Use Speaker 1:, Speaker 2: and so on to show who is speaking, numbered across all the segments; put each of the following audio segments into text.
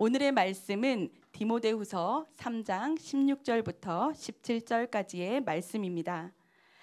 Speaker 1: 오늘의 말씀은 디모데후서 3장 16절부터 17절까지의 말씀입니다.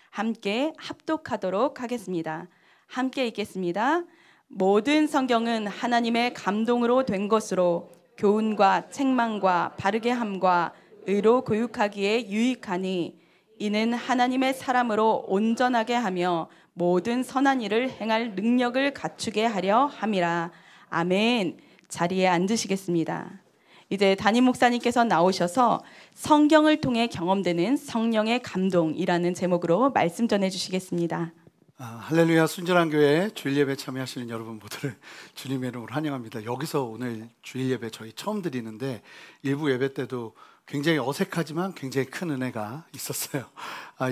Speaker 1: 함께 합독하도록 하겠습니다. 함께 읽겠습니다. 모든 성경은 하나님의 감동으로 된 것으로 교훈과 책망과 바르게 함과 의로 교육하기에 유익하니 이는 하나님의 사람으로 온전하게 하며 모든 선한 일을 행할 능력을 갖추게 하려 함이라. 아멘. 자리에 앉으시겠습니다. 이제 담임 목사님께서 나오셔서 성경을 통해 경험되는 성령의 감동이라는 제목으로 말씀 전해 주시겠습니다.
Speaker 2: 할렐루야. 순전한 교회 주일 예배 참여하시는 여러분 모두를 주님의 이름으로 환영합니다. 여기서 오늘 주일 예배 저희 처음 드리는데 일부 예배 때도 굉장히 어색하지만 굉장히 큰 은혜가 있었어요.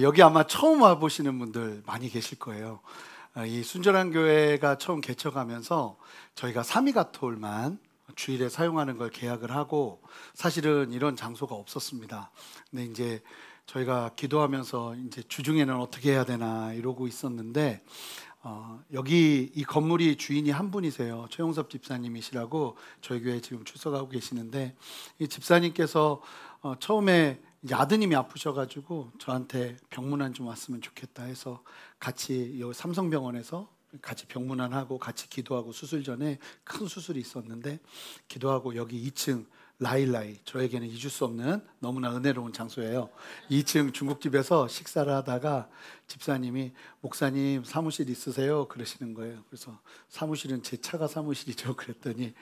Speaker 2: 여기 아마 처음 와보시는 분들 많이 계실 거예요. 이 순전한 교회가 처음 개척하면서 저희가 삼위가톨만 주일에 사용하는 걸 계약을 하고 사실은 이런 장소가 없었습니다. 근데 이제 저희가 기도하면서 이제 주중에는 어떻게 해야 되나 이러고 있었는데 여기 이 건물이 주인이 한 분이세요. 최용섭 집사님이시라고 저희 교회에 지금 출석하고 계시는데 이 집사님께서 처음에 이제 아드님이 아프셔가지고 저한테 병문안 좀 왔으면 좋겠다 해서 같이 여기 삼성병원에서 같이 병문안하고 같이 기도하고 수술 전에 큰 수술이 있었는데 기도하고 여기 2층 라일라이 저에게는 잊을 수 없는 너무나 은혜로운 장소예요. 2층 중국집에서 식사를 하다가 집사님이 목사님 사무실 있으세요? 그러시는 거예요. 그래서 사무실은 제 차가 사무실이죠. 그랬더니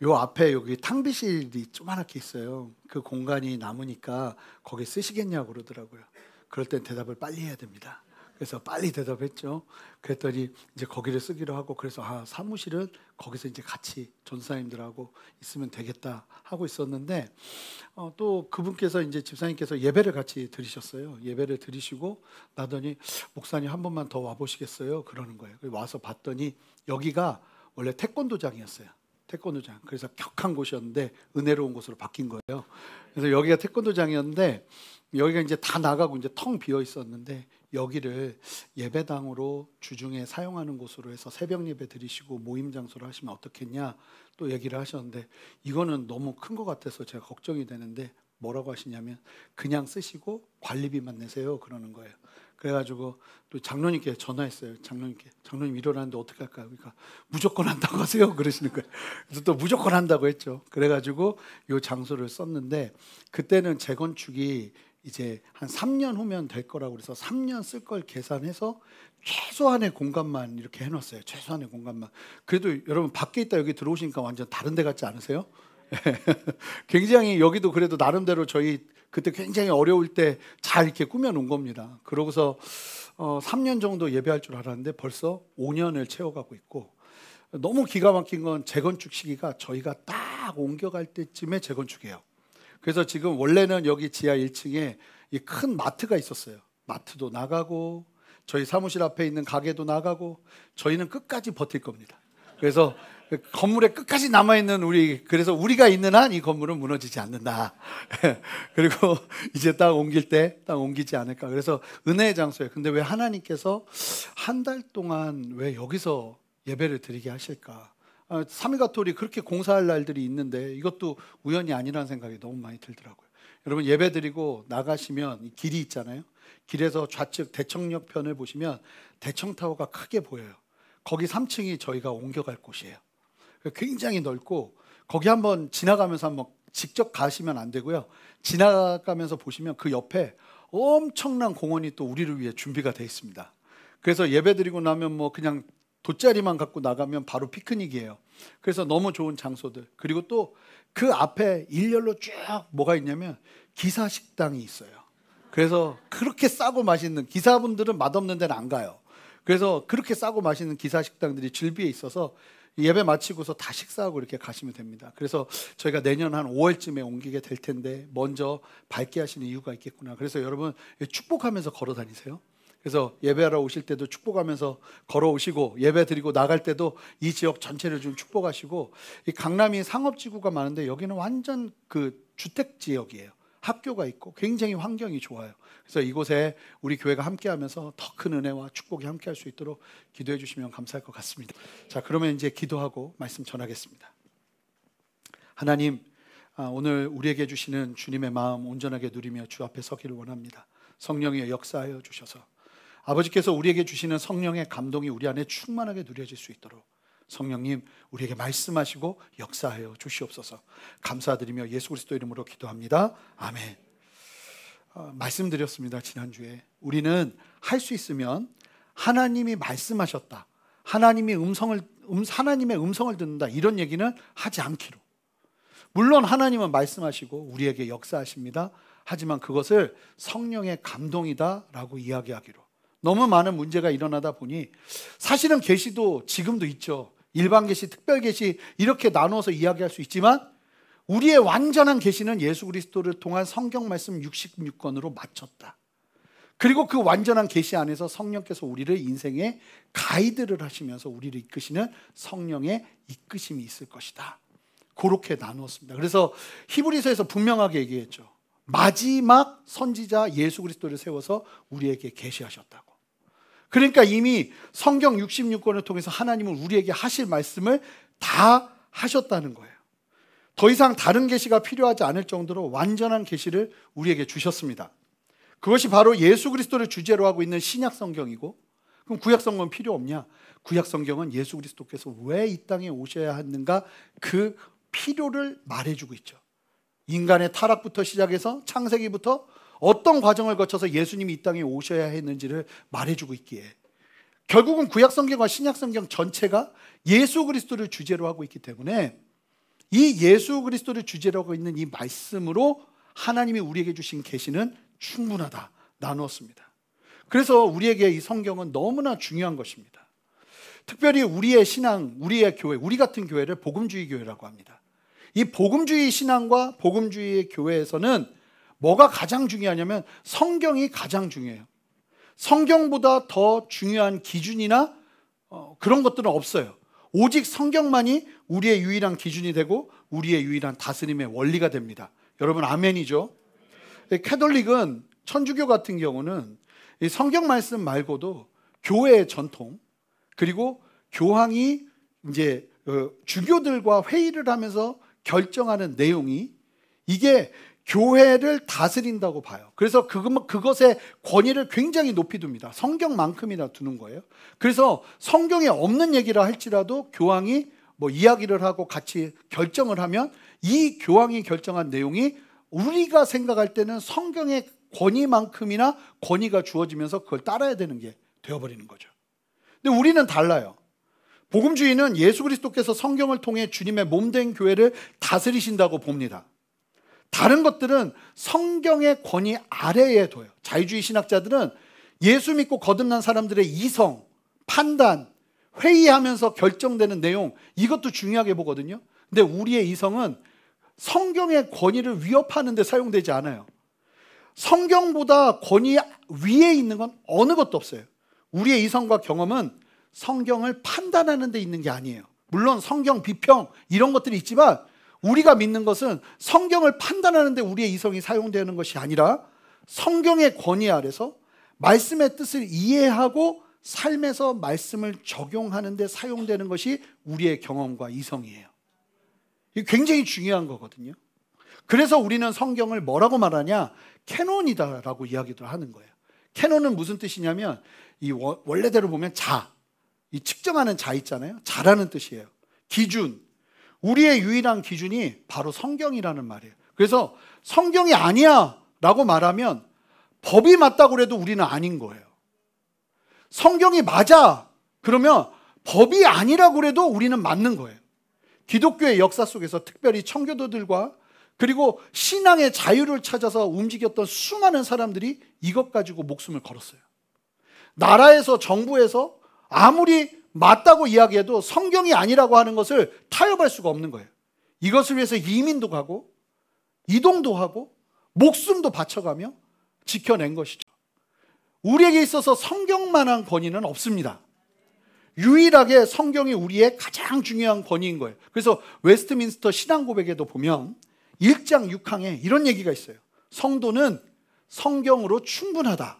Speaker 2: 요 앞에 여기 탕비실이 조그맣게 있어요. 그 공간이 남으니까 거기 쓰시겠냐고 그러더라고요. 그럴 땐 대답을 빨리 해야 됩니다. 그래서 빨리 대답했죠. 그랬더니 이제 거기를 쓰기로 하고 그래서 사무실은 거기서 이제 같이 전사님들하고 있으면 되겠다 하고 있었는데 또 그분께서 이제 집사님께서 예배를 같이 드리셨어요. 예배를 드리시고 나더니 목사님 한 번만 더 와보시겠어요? 그러는 거예요. 와서 봤더니 여기가 원래 태권도장이었어요. 태권도장. 그래서 격한 곳이었는데 은혜로운 곳으로 바뀐 거예요. 그래서 여기가 태권도장이었는데 여기가 이제 다 나가고 이제 텅 비어 있었는데 여기를 예배당으로 주중에 사용하는 곳으로 해서 새벽 예배 드리시고 모임 장소로 하시면 어떻겠냐 또 얘기를 하셨는데 이거는 너무 큰 것 같아서 제가 걱정이 되는데 뭐라고 하시냐면 그냥 쓰시고 관리비만 내세요 그러는 거예요. 그래가지고 또 장로님께 전화했어요. 장로님 일어나는데 어떻게 할까요? 그러니까 무조건 한다고 하세요 그러시는 거예요. 그래서 또 무조건 한다고 했죠. 그래가지고 이 장소를 썼는데 그때는 재건축이 이제 한 3년 후면 될 거라고 그래서 3년 쓸 걸 계산해서 최소한의 공간만 이렇게 해놨어요. 최소한의 공간만. 그래도 여러분 밖에 있다 여기 들어오시니까 완전 다른 데 같지 않으세요? 굉장히 여기도 그래도 나름대로 저희 그때 굉장히 어려울 때 잘 이렇게 꾸며놓은 겁니다. 그러고서 3년 정도 예배할 줄 알았는데 벌써 5년을 채워가고 있고 너무 기가 막힌 건 재건축 시기가 저희가 딱 옮겨갈 때쯤에 재건축이에요. 그래서 지금 원래는 여기 지하 1층에 이 큰 마트가 있었어요. 마트도 나가고 저희 사무실 앞에 있는 가게도 나가고 저희는 끝까지 버틸 겁니다. 그래서 건물에 끝까지 남아있는 그래서 우리가 있는 한 이 건물은 무너지지 않는다. 그리고 이제 딱 옮길 때 딱 옮기지 않을까. 그래서 은혜의 장소예요. 근데 왜 하나님께서 한 달 동안 왜 여기서 예배를 드리게 하실까? 삼위가톨이 그렇게 공사할 날들이 있는데 이것도 우연이 아니라는 생각이 너무 많이 들더라고요. 여러분 예배 드리고 나가시면 이 길이 있잖아요. 길에서 좌측 대청역 편을 보시면 대청타워가 크게 보여요. 거기 3층이 저희가 옮겨갈 곳이에요. 굉장히 넓고 거기 한번 지나가면서 한번 직접 가시면 안 되고요. 지나가면서 보시면 그 옆에 엄청난 공원이 또 우리를 위해 준비가 되어 있습니다. 그래서 예배 드리고 나면 뭐 그냥 돗자리만 갖고 나가면 바로 피크닉이에요. 그래서 너무 좋은 장소들. 그리고 또 그 앞에 일렬로 쭉 뭐가 있냐면 기사식당이 있어요. 그래서 그렇게 싸고 맛있는 기사분들은 맛없는 데는 안 가요. 그래서 그렇게 싸고 맛있는 기사식당들이 줄비에 있어서 예배 마치고서 다 식사하고 이렇게 가시면 됩니다. 그래서 저희가 내년 한 5월쯤에 옮기게 될 텐데 먼저 밝게 하시는 이유가 있겠구나. 그래서 여러분 축복하면서 걸어 다니세요. 그래서 예배하러 오실 때도 축복하면서 걸어오시고 예배 드리고 나갈 때도 이 지역 전체를 좀 축복하시고 이 강남이 상업지구가 많은데 여기는 완전 그 주택지역이에요. 학교가 있고 굉장히 환경이 좋아요. 그래서 이곳에 우리 교회가 함께하면서 더 큰 은혜와 축복이 함께할 수 있도록 기도해 주시면 감사할 것 같습니다. 자, 그러면 이제 기도하고 말씀 전하겠습니다. 하나님, 오늘 우리에게 주시는 주님의 마음 온전하게 누리며 주 앞에 서기를 원합니다. 성령의 역사하여 주셔서 아버지께서 우리에게 주시는 성령의 감동이 우리 안에 충만하게 누려질 수 있도록 성령님 우리에게 말씀하시고 역사하여 주시옵소서. 감사드리며 예수 그리스도 이름으로 기도합니다. 아멘. 말씀드렸습니다. 지난주에 우리는 할 수 있으면 하나님이 말씀하셨다, 하나님의 음성을 듣는다, 이런 얘기는 하지 않기로. 물론 하나님은 말씀하시고 우리에게 역사하십니다. 하지만 그것을 성령의 감동이다라고 이야기하기로. 너무 많은 문제가 일어나다 보니 사실은 계시도 지금도 있죠. 일반 계시, 특별 계시 이렇게 나누어서 이야기할 수 있지만 우리의 완전한 계시는 예수 그리스도를 통한 성경 말씀 66권으로 마쳤다. 그리고 그 완전한 계시 안에서 성령께서 우리를 인생의 가이드를 하시면서 우리를 이끄시는 성령의 이끄심이 있을 것이다. 그렇게 나누었습니다. 그래서 히브리서에서 분명하게 얘기했죠. 마지막 선지자 예수 그리스도를 세워서 우리에게 계시하셨다고. 그러니까 이미 성경 66권을 통해서 하나님은 우리에게 하실 말씀을 다 하셨다는 거예요. 더 이상 다른 계시가 필요하지 않을 정도로 완전한 계시를 우리에게 주셨습니다. 그것이 바로 예수 그리스도를 주제로 하고 있는 신약 성경이고, 그럼 구약 성경은 필요 없냐? 구약 성경은 예수 그리스도께서 왜 이 땅에 오셔야 하는가 그 필요를 말해주고 있죠. 인간의 타락부터 시작해서 창세기부터 어떤 과정을 거쳐서 예수님이 이 땅에 오셔야 했는지를 말해주고 있기에 결국은 구약 성경과 신약 성경 전체가 예수 그리스도를 주제로 하고 있기 때문에 이 예수 그리스도를 주제로 하고 있는 이 말씀으로 하나님이 우리에게 주신 계시는 충분하다 나누었습니다. 그래서 우리에게 이 성경은 너무나 중요한 것입니다. 특별히 우리의 신앙, 우리의 교회, 우리 같은 교회를 복음주의 교회라고 합니다. 이 복음주의 신앙과 복음주의 교회에서는 뭐가 가장 중요하냐면 성경이 가장 중요해요. 성경보다 더 중요한 기준이나 그런 것들은 없어요. 오직 성경만이 우리의 유일한 기준이 되고 우리의 유일한 다스림의 원리가 됩니다. 여러분 아멘이죠? 캐톨릭은, 천주교 같은 경우는 이 성경 말씀 말고도 교회의 전통, 그리고 교황이 이제 주교들과 회의를 하면서 결정하는 내용이 이게 교회를 다스린다고 봐요. 그래서 그것의 권위를 굉장히 높이 둡니다. 성경만큼이나 두는 거예요. 그래서 성경에 없는 얘기라 할지라도 교황이 뭐 이야기를 하고 같이 결정을 하면 이 교황이 결정한 내용이 우리가 생각할 때는 성경의 권위만큼이나 권위가 주어지면서 그걸 따라야 되는 게 되어버리는 거죠. 근데 우리는 달라요. 복음주의는 예수 그리스도께서 성경을 통해 주님의 몸된 교회를 다스리신다고 봅니다. 다른 것들은 성경의 권위 아래에 둬요. 자유주의 신학자들은 예수 믿고 거듭난 사람들의 이성, 판단, 회의하면서 결정되는 내용, 이것도 중요하게 보거든요. 근데 우리의 이성은 성경의 권위를 위협하는 데 사용되지 않아요. 성경보다 권위 위에 있는 건 어느 것도 없어요. 우리의 이성과 경험은 성경을 판단하는 데 있는 게 아니에요. 물론 성경 비평 이런 것들이 있지만 우리가 믿는 것은 성경을 판단하는 데 우리의 이성이 사용되는 것이 아니라 성경의 권위 아래서 말씀의 뜻을 이해하고 삶에서 말씀을 적용하는 데 사용되는 것이 우리의 경험과 이성이에요. 이게 굉장히 중요한 거거든요. 그래서 우리는 성경을 뭐라고 말하냐? 캐논이다라고 이야기도 하는 거예요. 캐논은 무슨 뜻이냐면 이 원래대로 보면 자, 이 측정하는 자 있잖아요. 자라는 뜻이에요. 기준, 우리의 유일한 기준이 바로 성경이라는 말이에요. 그래서 성경이 아니야 라고 말하면 법이 맞다고 해도 우리는 아닌 거예요. 성경이 맞아 그러면 법이 아니라고 해도 우리는 맞는 거예요. 기독교의 역사 속에서 특별히 청교도들과 그리고 신앙의 자유를 찾아서 움직였던 수많은 사람들이 이것 가지고 목숨을 걸었어요. 나라에서, 정부에서 아무리 맞다고 이야기해도 성경이 아니라고 하는 것을 타협할 수가 없는 거예요. 이것을 위해서 이민도 가고 이동도 하고 목숨도 바쳐가며 지켜낸 것이죠. 우리에게 있어서 성경만한 권위는 없습니다. 유일하게 성경이 우리의 가장 중요한 권위인 거예요. 그래서 웨스트민스터 신앙고백에도 보면 1장 6항에 이런 얘기가 있어요. 성도는 성경으로 충분하다.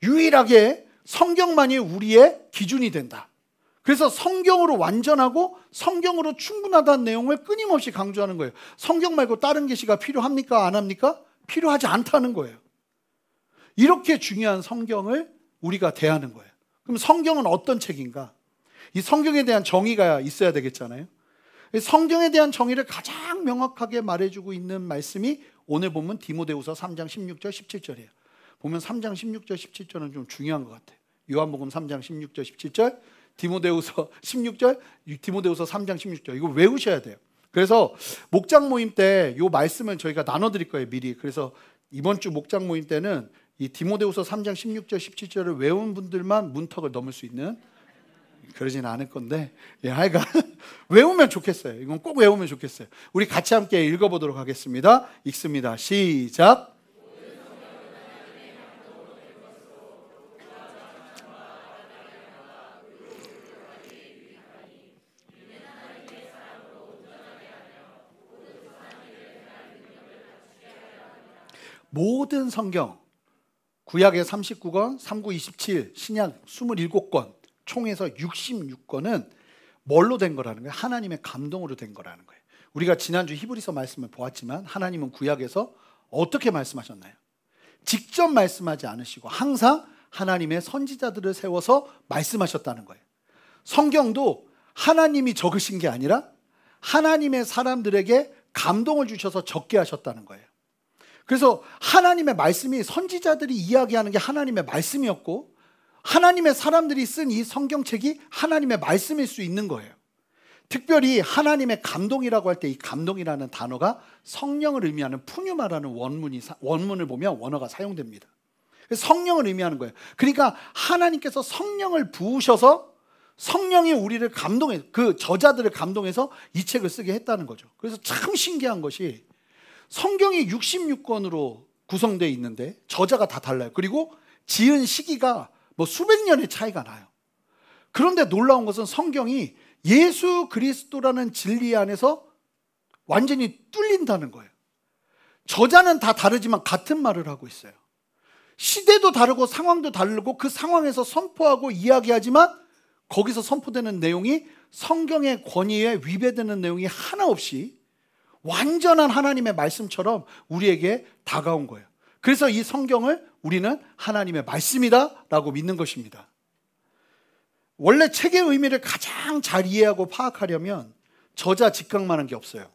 Speaker 2: 유일하게 성경만이 우리의 기준이 된다. 그래서 성경으로 완전하고 성경으로 충분하다는 내용을 끊임없이 강조하는 거예요. 성경 말고 다른 계시가 필요합니까? 안 합니까? 필요하지 않다는 거예요. 이렇게 중요한 성경을 우리가 대하는 거예요. 그럼 성경은 어떤 책인가? 이 성경에 대한 정의가 있어야 되겠잖아요. 성경에 대한 정의를 가장 명확하게 말해주고 있는 말씀이 오늘 보면 디모데후서 3장 16절 17절이에요. 보면 3장 16절 17절은 좀 중요한 것 같아요. 요한복음 3장 16절 17절, 디모데후서 16절, 디모데후서 3장 16절, 이거 외우셔야 돼요. 그래서 목장 모임 때 이 말씀을 저희가 나눠드릴 거예요, 미리. 그래서 이번 주 목장 모임 때는 이 디모데후서 3장 16절 17절을 외운 분들만 문턱을 넘을 수 있는, 그러진 않을 건데, 하여간 외우면 좋겠어요. 이건 꼭 외우면 좋겠어요. 우리 같이 함께 읽어보도록 하겠습니다. 읽습니다. 시작. 모든 성경, 구약의 39권, 39, 27, 신약 27권, 총에서 66권은 뭘로 된 거라는 거예요? 하나님의 감동으로 된 거라는 거예요. 우리가 지난주 히브리서 말씀을 보았지만 하나님은 구약에서 어떻게 말씀하셨나요? 직접 말씀하지 않으시고 항상 하나님의 선지자들을 세워서 말씀하셨다는 거예요. 성경도 하나님이 적으신 게 아니라 하나님의 사람들에게 감동을 주셔서 적게 하셨다는 거예요. 그래서 하나님의 말씀이, 선지자들이 이야기하는 게 하나님의 말씀이었고 하나님의 사람들이 쓴 이 성경책이 하나님의 말씀일 수 있는 거예요. 특별히 하나님의 감동이라고 할 때 이 감동이라는 단어가 성령을 의미하는 푸뉴마라는 원문을 보면 원어가 사용됩니다. 성령을 의미하는 거예요. 그러니까 하나님께서 성령을 부으셔서 성령이 우리를 감동해, 그 저자들을 감동해서 이 책을 쓰게 했다는 거죠. 그래서 참 신기한 것이 성경이 66권으로 구성되어 있는데 저자가 다 달라요. 그리고 지은 시기가 뭐 수백 년의 차이가 나요. 그런데 놀라운 것은 성경이 예수 그리스도라는 진리 안에서 완전히 뚫린다는 거예요. 저자는 다 다르지만 같은 말을 하고 있어요. 시대도 다르고 상황도 다르고 그 상황에서 선포하고 이야기하지만 거기서 선포되는 내용이 성경의 권위에 위배되는 내용이 하나 없이 완전한 하나님의 말씀처럼 우리에게 다가온 거예요. 그래서 이 성경을 우리는 하나님의 말씀이다 라고 믿는 것입니다. 원래 책의 의미를 가장 잘 이해하고 파악하려면 저자 직각만 한 게 없어요.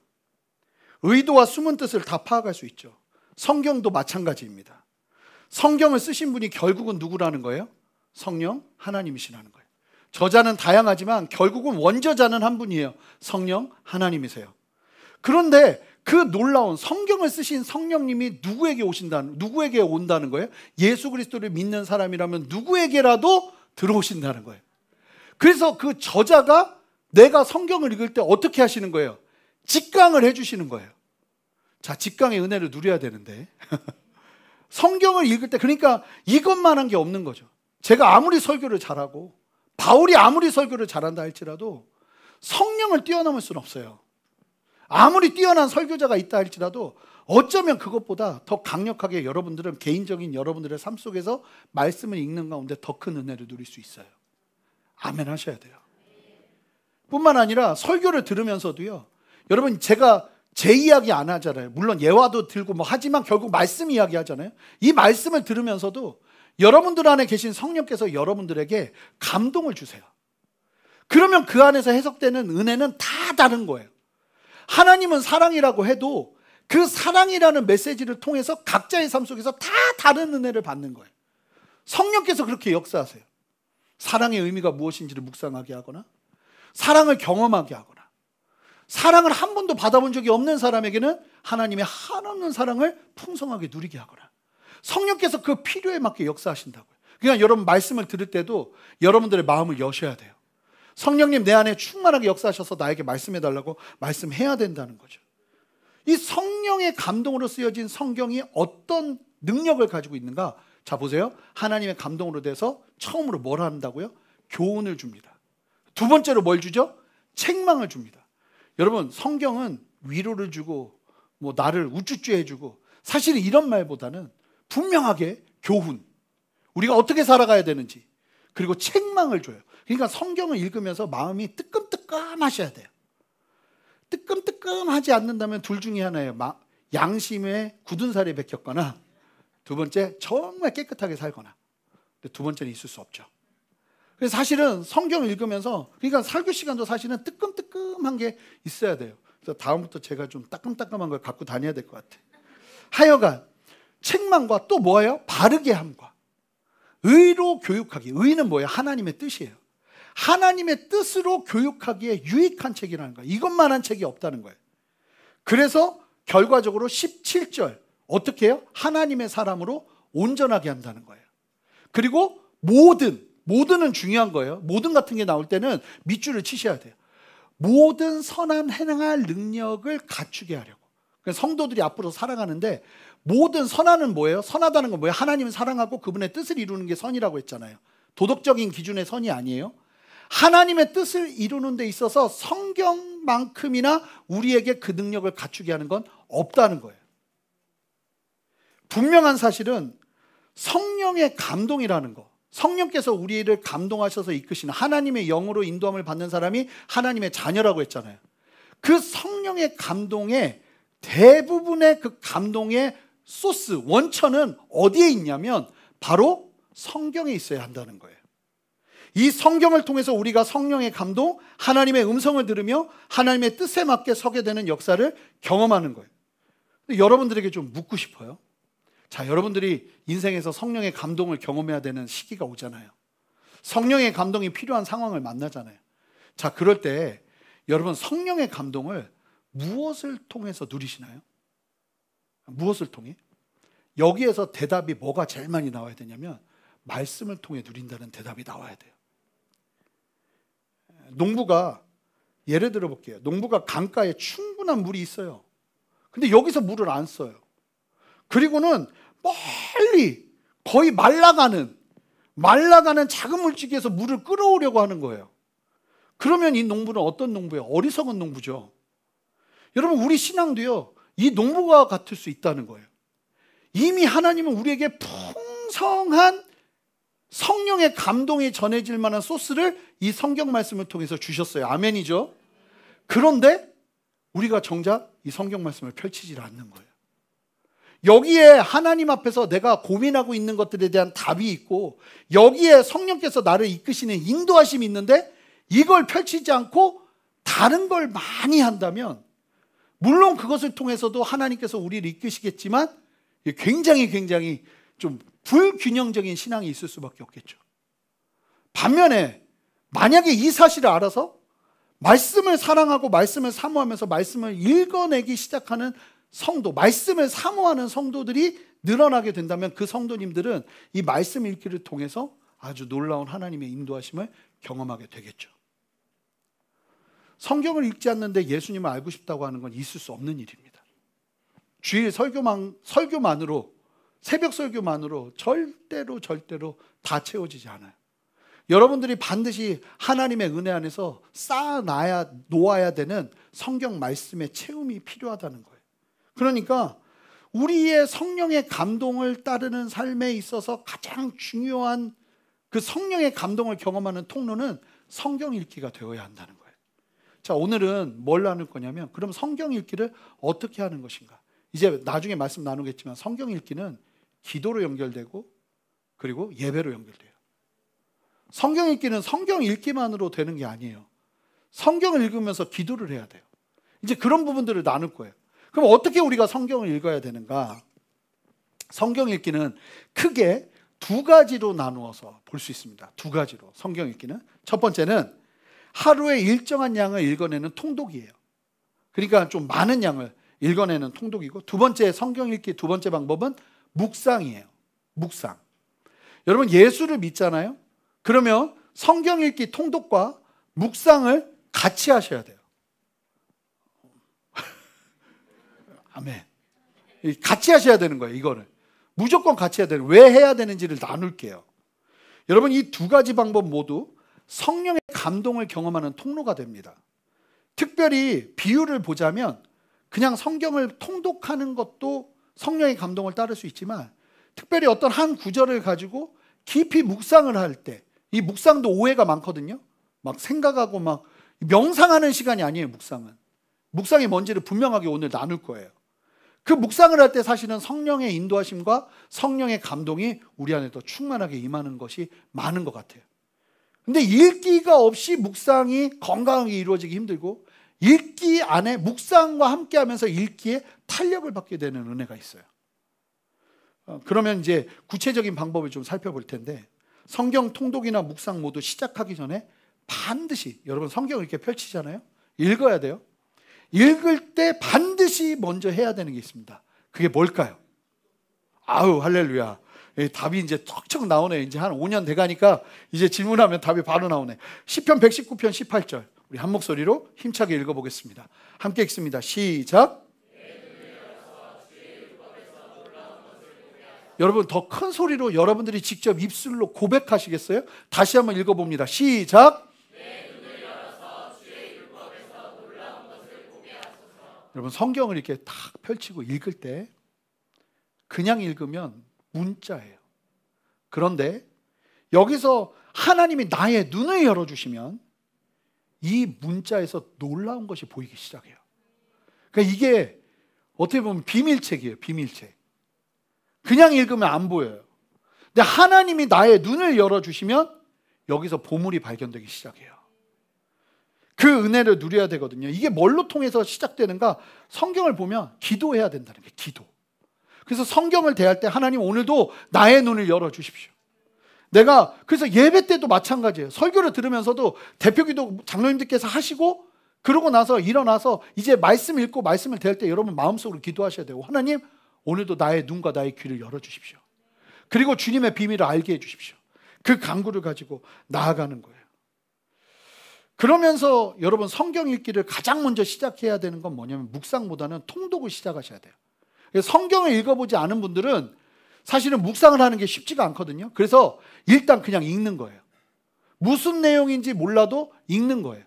Speaker 2: 의도와 숨은 뜻을 다 파악할 수 있죠. 성경도 마찬가지입니다. 성경을 쓰신 분이 결국은 누구라는 거예요? 성령 하나님이시라는 거예요. 저자는 다양하지만 결국은 원저자는 한 분이에요. 성령 하나님이세요. 그런데 그 놀라운 성경을 쓰신 성령님이 누구에게 온다는 거예요? 예수 그리스도를 믿는 사람이라면 누구에게라도 들어오신다는 거예요. 그래서 그 저자가 내가 성경을 읽을 때 어떻게 하시는 거예요? 직강을 해주시는 거예요. 자, 직강의 은혜를 누려야 되는데 성경을 읽을 때, 그러니까 이것만 한 게 없는 거죠. 제가 아무리 설교를 잘하고 바울이 아무리 설교를 잘한다 할지라도 성령을 뛰어넘을 수는 없어요. 아무리 뛰어난 설교자가 있다 할지라도 어쩌면 그것보다 더 강력하게 여러분들은 개인적인 여러분들의 삶 속에서 말씀을 읽는 가운데 더 큰 은혜를 누릴 수 있어요. 아멘 하셔야 돼요. 뿐만 아니라 설교를 들으면서도요, 여러분 제가 제 이야기 안 하잖아요. 물론 예화도 들고 뭐 하지만 결국 말씀 이야기 하잖아요. 이 말씀을 들으면서도 여러분들 안에 계신 성령께서 여러분들에게 감동을 주세요. 그러면 그 안에서 해석되는 은혜는 다 다른 거예요. 하나님은 사랑이라고 해도 그 사랑이라는 메시지를 통해서 각자의 삶 속에서 다 다른 은혜를 받는 거예요. 성령께서 그렇게 역사하세요. 사랑의 의미가 무엇인지를 묵상하게 하거나 사랑을 경험하게 하거나 사랑을 한 번도 받아본 적이 없는 사람에게는 하나님의 한없는 사랑을 풍성하게 누리게 하거나 성령께서 그 필요에 맞게 역사하신다고요. 그러니까 여러분 말씀을 들을 때도 여러분들의 마음을 여셔야 돼요. 성령님 내 안에 충만하게 역사하셔서 나에게 말씀해달라고 말씀해야 된다는 거죠. 이 성령의 감동으로 쓰여진 성경이 어떤 능력을 가지고 있는가? 자 보세요. 하나님의 감동으로 돼서 처음으로 뭘 한다고요? 교훈을 줍니다. 두 번째로 뭘 주죠? 책망을 줍니다. 여러분 성경은 위로를 주고 뭐 나를 우쭈쭈 해주고 사실은 이런 말보다는 분명하게 교훈, 우리가 어떻게 살아가야 되는지 그리고 책망을 줘요. 그러니까 성경을 읽으면서 마음이 뜨끔뜨끔하셔야 돼요. 뜨끔뜨끔하지 않는다면 둘 중에 하나예요. 양심에 굳은 살이 베꼈거나, 두 번째 정말 깨끗하게 살거나. 근데 두 번째는 있을 수 없죠. 그래서 사실은 성경을 읽으면서, 그러니까 설교 시간도 사실은 뜨끔뜨끔한 게 있어야 돼요. 그래서 다음부터 제가 좀 따끔따끔한 걸 갖고 다녀야 될 것 같아요. 하여간 책망과 또 뭐예요? 바르게 함과 의로 교육하기. 의는 뭐예요? 하나님의 뜻이에요. 하나님의 뜻으로 교육하기에 유익한 책이라는 거예요. 이것만한 책이 없다는 거예요. 그래서 결과적으로 17절 어떻게 해요? 하나님의 사람으로 온전하게 한다는 거예요. 그리고 모든은 중요한 거예요. 모든 같은 게 나올 때는 밑줄을 치셔야 돼요. 모든 선한 행할 능력을 갖추게 하려고. 그러니까 성도들이 앞으로 살아가는데, 모든 선한은 뭐예요? 선하다는 건 뭐예요? 하나님을 사랑하고 그분의 뜻을 이루는 게 선이라고 했잖아요. 도덕적인 기준의 선이 아니에요. 하나님의 뜻을 이루는 데 있어서 성경만큼이나 우리에게 그 능력을 갖추게 하는 건 없다는 거예요. 분명한 사실은 성령의 감동이라는 거, 성령께서 우리를 감동하셔서 이끄시는, 하나님의 영으로 인도함을 받는 사람이 하나님의 자녀라고 했잖아요. 그 성령의 감동의 대부분의 그 감동의 소스, 원천은 어디에 있냐면 바로 성경에 있어야 한다는 거예요. 이 성경을 통해서 우리가 성령의 감동, 하나님의 음성을 들으며 하나님의 뜻에 맞게 서게 되는 역사를 경험하는 거예요. 여러분들에게 좀 묻고 싶어요. 자, 여러분들이 인생에서 성령의 감동을 경험해야 되는 시기가 오잖아요. 성령의 감동이 필요한 상황을 만나잖아요. 자, 그럴 때 여러분 성령의 감동을 무엇을 통해서 누리시나요? 무엇을 통해? 여기에서 대답이 뭐가 제일 많이 나와야 되냐면 말씀을 통해 누린다는 대답이 나와야 돼요. 농부가, 예를 들어 볼게요. 농부가 강가에 충분한 물이 있어요. 근데 여기서 물을 안 써요. 그리고는 멀리 거의 말라가는 작은 물줄기에서 물을 끌어오려고 하는 거예요. 그러면 이 농부는 어떤 농부예요? 어리석은 농부죠. 여러분, 우리 신앙도요, 이 농부가 같을 수 있다는 거예요. 이미 하나님은 우리에게 풍성한 성령의 감동이 전해질 만한 소스를 이 성경 말씀을 통해서 주셨어요. 아멘이죠. 그런데 우리가 정작 이 성경 말씀을 펼치질 않는 거예요. 여기에 하나님 앞에서 내가 고민하고 있는 것들에 대한 답이 있고, 여기에 성령께서 나를 이끄시는 인도하심이 있는데, 이걸 펼치지 않고 다른 걸 많이 한다면, 물론 그것을 통해서도 하나님께서 우리를 이끄시겠지만 굉장히 좀 불균형적인 신앙이 있을 수밖에 없겠죠. 반면에 만약에 이 사실을 알아서 말씀을 사랑하고 말씀을 사모하면서 말씀을 읽어내기 시작하는 성도, 말씀을 사모하는 성도들이 늘어나게 된다면, 그 성도님들은 이 말씀 읽기를 통해서 아주 놀라운 하나님의 인도하심을 경험하게 되겠죠. 성경을 읽지 않는데 예수님을 알고 싶다고 하는 건 있을 수 없는 일입니다. 주일 설교만으로, 새벽 설교만으로 절대로 다 채워지지 않아요. 여러분들이 반드시 하나님의 은혜 안에서 놓아야 되는 성경 말씀의 채움이 필요하다는 거예요. 그러니까 우리의 성령의 감동을 따르는 삶에 있어서 가장 중요한 그 성령의 감동을 경험하는 통로는 성경 읽기가 되어야 한다는 거예요. 자, 오늘은 뭘 나눌 거냐면, 그럼 성경 읽기를 어떻게 하는 것인가? 이제 나중에 말씀 나누겠지만 성경 읽기는 기도로 연결되고 그리고 예배로 연결돼요. 성경 읽기는 성경 읽기만으로 되는 게 아니에요. 성경을 읽으면서 기도를 해야 돼요. 이제 그런 부분들을 나눌 거예요. 그럼 어떻게 우리가 성경을 읽어야 되는가? 성경 읽기는 크게 두 가지로 나누어서 볼 수 있습니다. 두 가지로 성경 읽기는. 첫 번째는 하루에 일정한 양을 읽어내는 통독이에요. 그러니까 좀 많은 양을 읽어내는 통독이고, 두 번째 성경 읽기 두 번째 방법은 묵상이에요. 묵상. 여러분, 예수를 믿잖아요. 그러면 성경 읽기 통독과 묵상을 같이 하셔야 돼요. 아멘. 같이 하셔야 되는 거예요. 이거를 무조건 같이 해야 되는. 왜 해야 되는지를 나눌게요. 여러분, 이 두 가지 방법 모두 성령의 감동을 경험하는 통로가 됩니다. 특별히 비유를 보자면, 그냥 성경을 통독하는 것도 성령의 감동을 따를 수 있지만, 특별히 어떤 한 구절을 가지고 깊이 묵상을 할 때, 이 묵상도 오해가 많거든요. 막 생각하고 막 명상하는 시간이 아니에요. 묵상이 뭔지를 분명하게 오늘 나눌 거예요. 그 묵상을 할 때 사실은 성령의 인도하심과 성령의 감동이 우리 안에 더 충만하게 임하는 것이 많은 것 같아요. 근데 읽기가 없이 묵상이 건강하게 이루어지기 힘들고, 읽기 안에 묵상과 함께 하면서 읽기에 탄력을 받게 되는 은혜가 있어요. 그러면 이제 구체적인 방법을 좀 살펴볼 텐데, 성경 통독이나 묵상 모두 시작하기 전에 반드시, 여러분 성경을 이렇게 펼치잖아요. 읽어야 돼요. 읽을 때 반드시 먼저 해야 되는 게 있습니다. 그게 뭘까요? 아우 할렐루야. 답이 이제 척척 나오네. 이제 한 5년 돼가니까 이제 질문하면 답이 바로 나오네. 시편 119편 18절 우리 한 목소리로 힘차게 읽어보겠습니다. 함께 읽습니다. 시작. 여러분 더 큰 소리로 여러분들이 직접 입술로 고백하시겠어요? 다시 한번 읽어봅니다. 시작. 여러분 성경을 이렇게 딱 펼치고 읽을 때 그냥 읽으면 문자예요. 그런데 여기서 하나님이 나의 눈을 열어주시면 이 문자에서 놀라운 것이 보이기 시작해요. 그러니까 이게 어떻게 보면 비밀책이에요. 비밀책. 그냥 읽으면 안 보여요. 근데 하나님이 나의 눈을 열어주시면 여기서 보물이 발견되기 시작해요. 그 은혜를 누려야 되거든요. 이게 뭘로 통해서 시작되는가? 성경을 보면 기도해야 된다는 게 기도. 그래서 성경을 대할 때 하나님 오늘도 나의 눈을 열어주십시오. 내가 그래서 예배 때도 마찬가지예요. 설교를 들으면서도 대표기도 장로님들께서 하시고 그러고 나서 일어나서 이제 말씀 읽고 말씀을 대할 때 여러분 마음속으로 기도하셔야 돼요. 하나님 오늘도 나의 눈과 나의 귀를 열어주십시오. 그리고 주님의 비밀을 알게 해주십시오. 그 간구를 가지고 나아가는 거예요. 그러면서 여러분 성경 읽기를 가장 먼저 시작해야 되는 건 뭐냐면 묵상보다는 통독을 시작하셔야 돼요. 성경을 읽어보지 않은 분들은 사실은 묵상을 하는 게 쉽지가 않거든요. 그래서 일단 그냥 읽는 거예요. 무슨 내용인지 몰라도 읽는 거예요.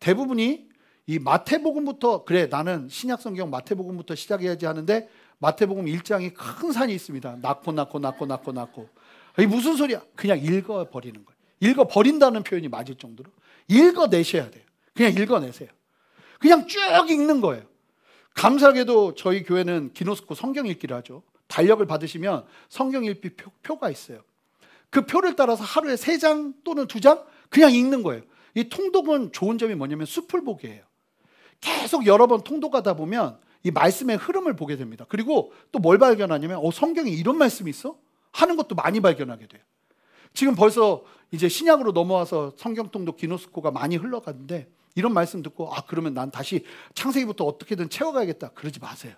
Speaker 2: 대부분이 이 마태복음부터 그래 나는 신약성경 마태복음부터 시작해야지 하는데 마태복음 1장이 큰 산이 있습니다. 낳고 이게 무슨 소리야? 그냥 읽어버리는 거예요. 읽어버린다는 표현이 맞을 정도로 읽어내셔야 돼요. 그냥 읽어내세요. 그냥 쭉 읽는 거예요. 감사하게도 저희 교회는 기노스코 성경 읽기를 하죠. 달력을 받으시면 성경 읽기 표가 있어요. 그 표를 따라서 하루에 3장 또는 2장 그냥 읽는 거예요. 이 통독은 좋은 점이 뭐냐면 숲을 보게 해요. 계속 여러 번 통독하다 보면 이 말씀의 흐름을 보게 됩니다. 그리고 또 뭘 발견하냐면 성경에 이런 말씀이 있어? 하는 것도 많이 발견하게 돼요. 지금 벌써 이제 신약으로 넘어와서 성경 통독 기노스코가 많이 흘러가는데 이런 말씀 듣고 그러면 난 다시 창세기부터 어떻게든 채워가야겠다. 그러지 마세요.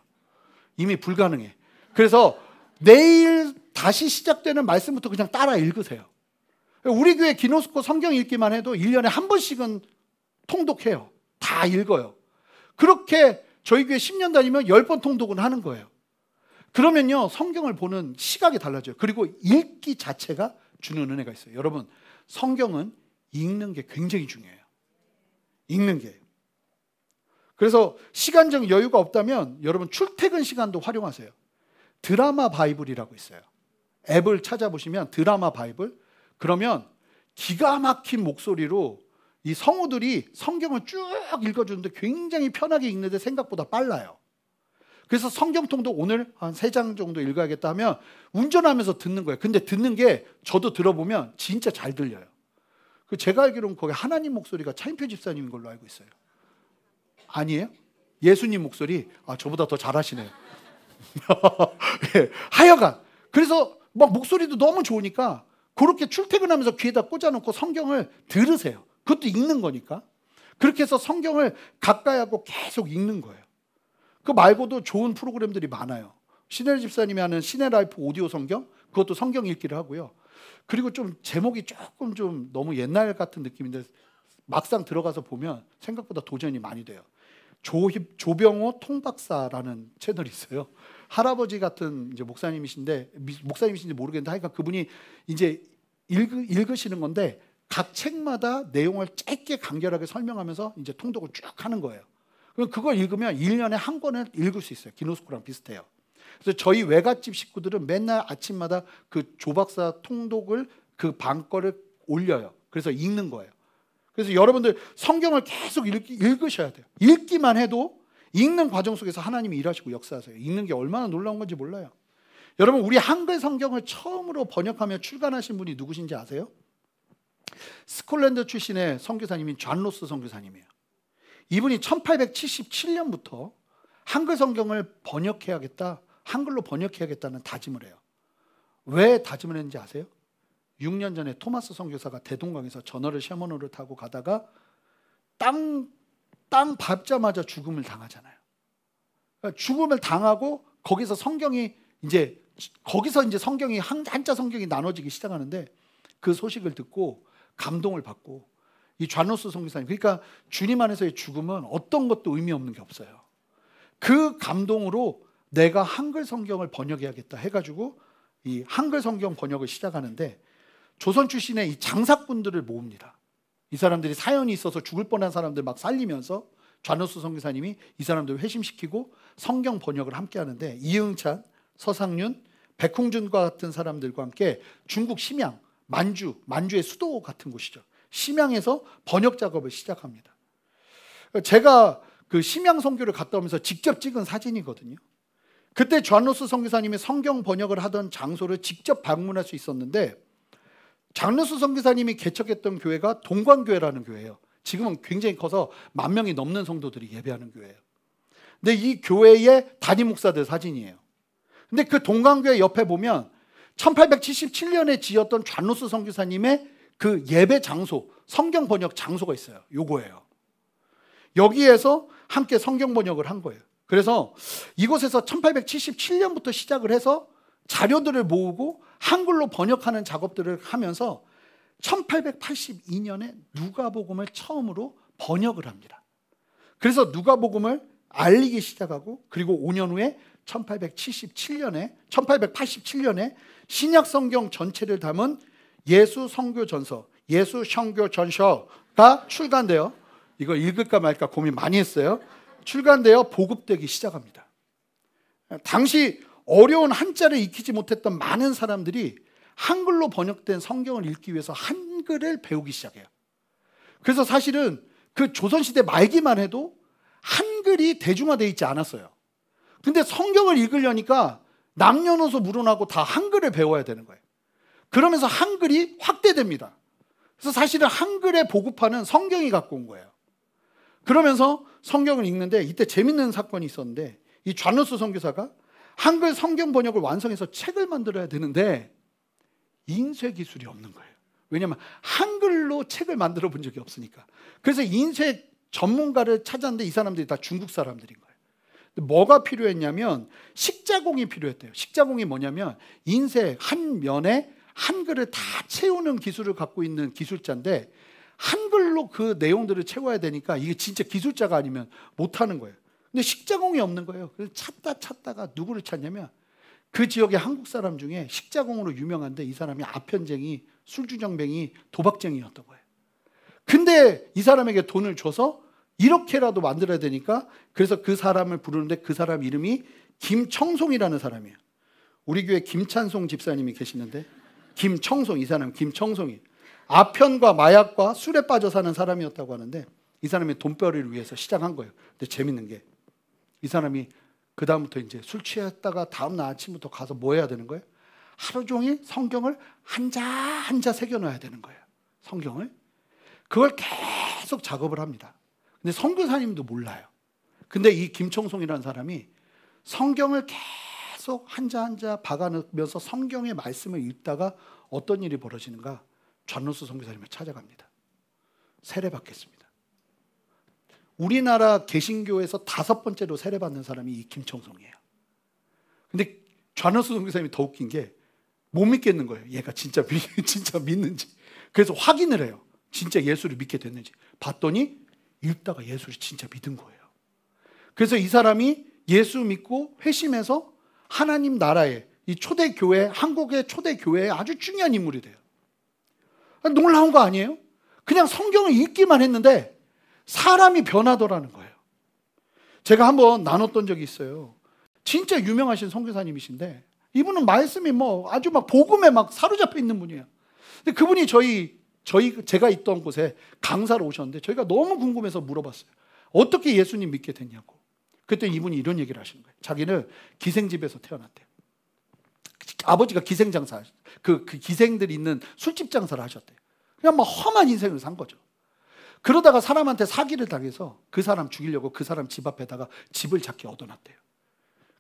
Speaker 2: 이미 불가능해. 그래서 내일 다시 시작되는 말씀부터 그냥 따라 읽으세요. 우리 교회 기노스코 성경 읽기만 해도 1년에 한 번씩은 통독해요. 다 읽어요. 그렇게 저희 교회 10년 다니면 10번 통독은 하는 거예요. 그러면요 성경을 보는 시각이 달라져요. 그리고 읽기 자체가 주는 은혜가 있어요. 여러분 성경은 읽는 게 굉장히 중요해요. 읽는 게. 그래서 시간적 여유가 없다면 여러분 출퇴근 시간도 활용하세요. 드라마 바이블이라고 있어요. 앱을 찾아보시면 드라마 바이블. 그러면 기가 막힌 목소리로 이 성우들이 성경을 쭉 읽어주는데 굉장히 편하게 읽는데 생각보다 빨라요. 그래서 성경통도 오늘 한 3장 정도 읽어야겠다 하면 운전하면서 듣는 거예요. 근데 듣는 게 저도 들어보면 진짜 잘 들려요. 제가 알기로는 거기 하나님 목소리가 차인표 집사님인 걸로 알고 있어요. 아니에요? 예수님 목소리? 저보다 더 잘하시네요. 네, 하여간 그래서 막 목소리도 너무 좋으니까 그렇게 출퇴근하면서 귀에다 꽂아놓고 성경을 들으세요. 그것도 읽는 거니까. 그렇게 해서 성경을 가까이 하고 계속 읽는 거예요. 그 말고도 좋은 프로그램들이 많아요. 신혜라 집사님이 하는 신혜라이프 오디오 성경, 그것도 성경 읽기를 하고요. 그리고 좀 제목이 조금 좀 너무 옛날 같은 느낌인데 막상 들어가서 보면 생각보다 도전이 많이 돼요. 조병호 통박사라는 채널이 있어요. 할아버지 같은 이제 목사님이신지 모르겠는데 하여간 그분이 이제 읽으시는 건데 각 책마다 내용을 짧게 간결하게 설명하면서 이제 통독을 쭉 하는 거예요. 그럼 그걸 읽으면 1년에 한 권을 읽을 수 있어요. 기노스코랑 비슷해요. 그래서 저희 외갓집 식구들은 맨날 아침마다 그 조 박사 통독을 그 방 거를 올려요. 그래서 읽는 거예요. 그래서 여러분들 성경을 계속 읽으셔야 돼요. 읽기만 해도 읽는 과정 속에서 하나님이 일하시고 역사하세요. 읽는 게 얼마나 놀라운 건지 몰라요. 여러분, 우리 한글 성경을 처음으로 번역하며 출간하신 분이 누구신지 아세요? 스콜랜드 출신의 선교사님인 존 로스 선교사님이에요. 이분이 1877년부터 한글 성경을 번역해야겠다, 한글로 번역해야겠다는 다짐을 해요. 왜 다짐을 했는지 아세요? 6년 전에 토마스 선교사가 대동강에서 전어를 셔먼호를 타고 가다가 땅 밟자마자 죽음을 당하잖아요. 그러니까 죽음을 당하고 거기서 성경이 이제 성경이 한자 성경이 나눠지기 시작하는데 그 소식을 듣고 감동을 받고 이 존 로스 선교사님, 그러니까 주님 안에서의 죽음은 어떤 것도 의미 없는 게 없어요. 그 감동으로 내가 한글 성경을 번역해야겠다 해가지고 이 한글 성경 번역을 시작하는데 조선 출신의 이 장사꾼들을 모읍니다. 이 사람들이 사연이 있어서 죽을 뻔한 사람들 막 살리면서 존 로스 선교사님이 이 사람들을 회심시키고 성경 번역을 함께 하는데 이응찬, 서상륜, 백홍준과 같은 사람들과 함께 중국 심양, 만주의 수도 같은 곳이죠. 심양에서 번역 작업을 시작합니다. 제가 그 심양 선교를 갔다 오면서 직접 찍은 사진이거든요. 그때 존 로스 선교사님이 성경 번역을 하던 장소를 직접 방문할 수 있었는데 존 로스 선교사님이 개척했던 교회가 동관교회라는 교회예요. 지금은 굉장히 커서 10,000명이 넘는 성도들이 예배하는 교회예요. 근데 이 교회의 담임 목사들 사진이에요. 근데 그 동관교회 옆에 보면 1877년에 지었던 존 로스 선교사님의 그 예배 장소, 성경 번역 장소가 있어요. 요거예요. 여기에서 함께 성경 번역을 한 거예요. 그래서 이곳에서 1877년부터 시작을 해서 자료들을 모으고 한글로 번역하는 작업들을 하면서 1882년에 누가복음을 처음으로 번역을 합니다. 그래서 누가복음을 알리기 시작하고 그리고 5년 후에 1887년에 신약 성경 전체를 담은 예수 성교전서, 예수 성교전서가 출간되어, 이거 읽을까 말까 고민 많이 했어요. 출간되어 보급되기 시작합니다. 당시 어려운 한자를 익히지 못했던 많은 사람들이 한글로 번역된 성경을 읽기 위해서 한글을 배우기 시작해요. 그래서 사실은 그 조선시대 말기만 해도 한글이 대중화되어 있지 않았어요. 근데 성경을 읽으려니까 남녀노소 물어나고 다 한글을 배워야 되는 거예요. 그러면서 한글이 확대됩니다. 그래서 사실은 한글에 보급하는 성경이 갖고 온 거예요. 그러면서 성경을 읽는데 이때 재밌는 사건이 있었는데 이 존 로스 선교사가 한글 성경 번역을 완성해서 책을 만들어야 되는데 인쇄 기술이 없는 거예요. 왜냐하면 한글로 책을 만들어 본 적이 없으니까. 그래서 인쇄 전문가를 찾았는데 이 사람들이 다 중국 사람들인 거예요. 뭐가 필요했냐면 식자공이 필요했대요. 식자공이 뭐냐면 인쇄 한 면에 한글을 다 채우는 기술을 갖고 있는 기술자인데 한글로 그 내용들을 채워야 되니까 이게 진짜 기술자가 아니면 못하는 거예요. 근데 식자공이 없는 거예요. 그래서 찾다가 누구를 찾냐면 그 지역의 한국 사람 중에 식자공으로 유명한데 이 사람이 아편쟁이, 술주정뱅이, 도박쟁이였던 거예요. 근데 이 사람에게 돈을 줘서 이렇게라도 만들어야 되니까 그래서 그 사람을 부르는데 그 사람 이름이 김청송이라는 사람이에요. 우리 교회 김찬송 집사님이 계시는데 김청송, 이 사람 김청송이 아편과 마약과 술에 빠져 사는 사람이었다고 하는데 이 사람이 돈벌이를 위해서 시작한 거예요. 근데 재밌는 게 이 사람이 그 다음부터 이제 술 취했다가 다음날 아침부터 가서 뭐 해야 되는 거예요? 하루 종일 성경을 한자 새겨놔야 되는 거예요. 성경을. 그걸 계속 작업을 합니다. 근데 선교사님도 몰라요. 근데 이 김청송이라는 사람이 성경을 계속 한자 박아넣으면서 성경의 말씀을 읽다가 어떤 일이 벌어지는가? 존 로스 선교사님을 찾아갑니다. 세례받겠습니다. 우리나라 개신교에서 5번째로 세례받는 사람이 이 김청송이에요. 근데 존 로스 선교사님이 더 웃긴 게 못 믿겠는 거예요. 얘가 진짜 믿는지. 그래서 확인을 해요. 진짜 예수를 믿게 됐는지. 봤더니 읽다가 예수를 진짜 믿은 거예요. 그래서 이 사람이 예수 믿고 회심해서 하나님 나라의 이 초대교회, 한국의 초대교회의 아주 중요한 인물이 돼요. 놀라운 거 아니에요? 그냥 성경을 읽기만 했는데 사람이 변하더라는 거예요. 제가 한번 나눴던 적이 있어요. 진짜 유명하신 선교사님이신데 이분은 말씀이 뭐 아주 막 복음에 막 사로잡혀 있는 분이에요. 근데 그분이 저희 제가 있던 곳에 강사로 오셨는데 저희가 너무 궁금해서 물어봤어요. 어떻게 예수님 믿게 됐냐고. 그때 이분이 이런 얘기를 하시는 거예요. 자기는 기생집에서 태어났대요. 아버지가 기생장사, 그 기생들이 있는 술집 장사를 하셨대요. 그냥 막 험한 인생을 산 거죠. 그러다가 사람한테 사기를 당해서 그 사람 죽이려고 그 사람 집 앞에다가 집을 작게 얻어놨대요.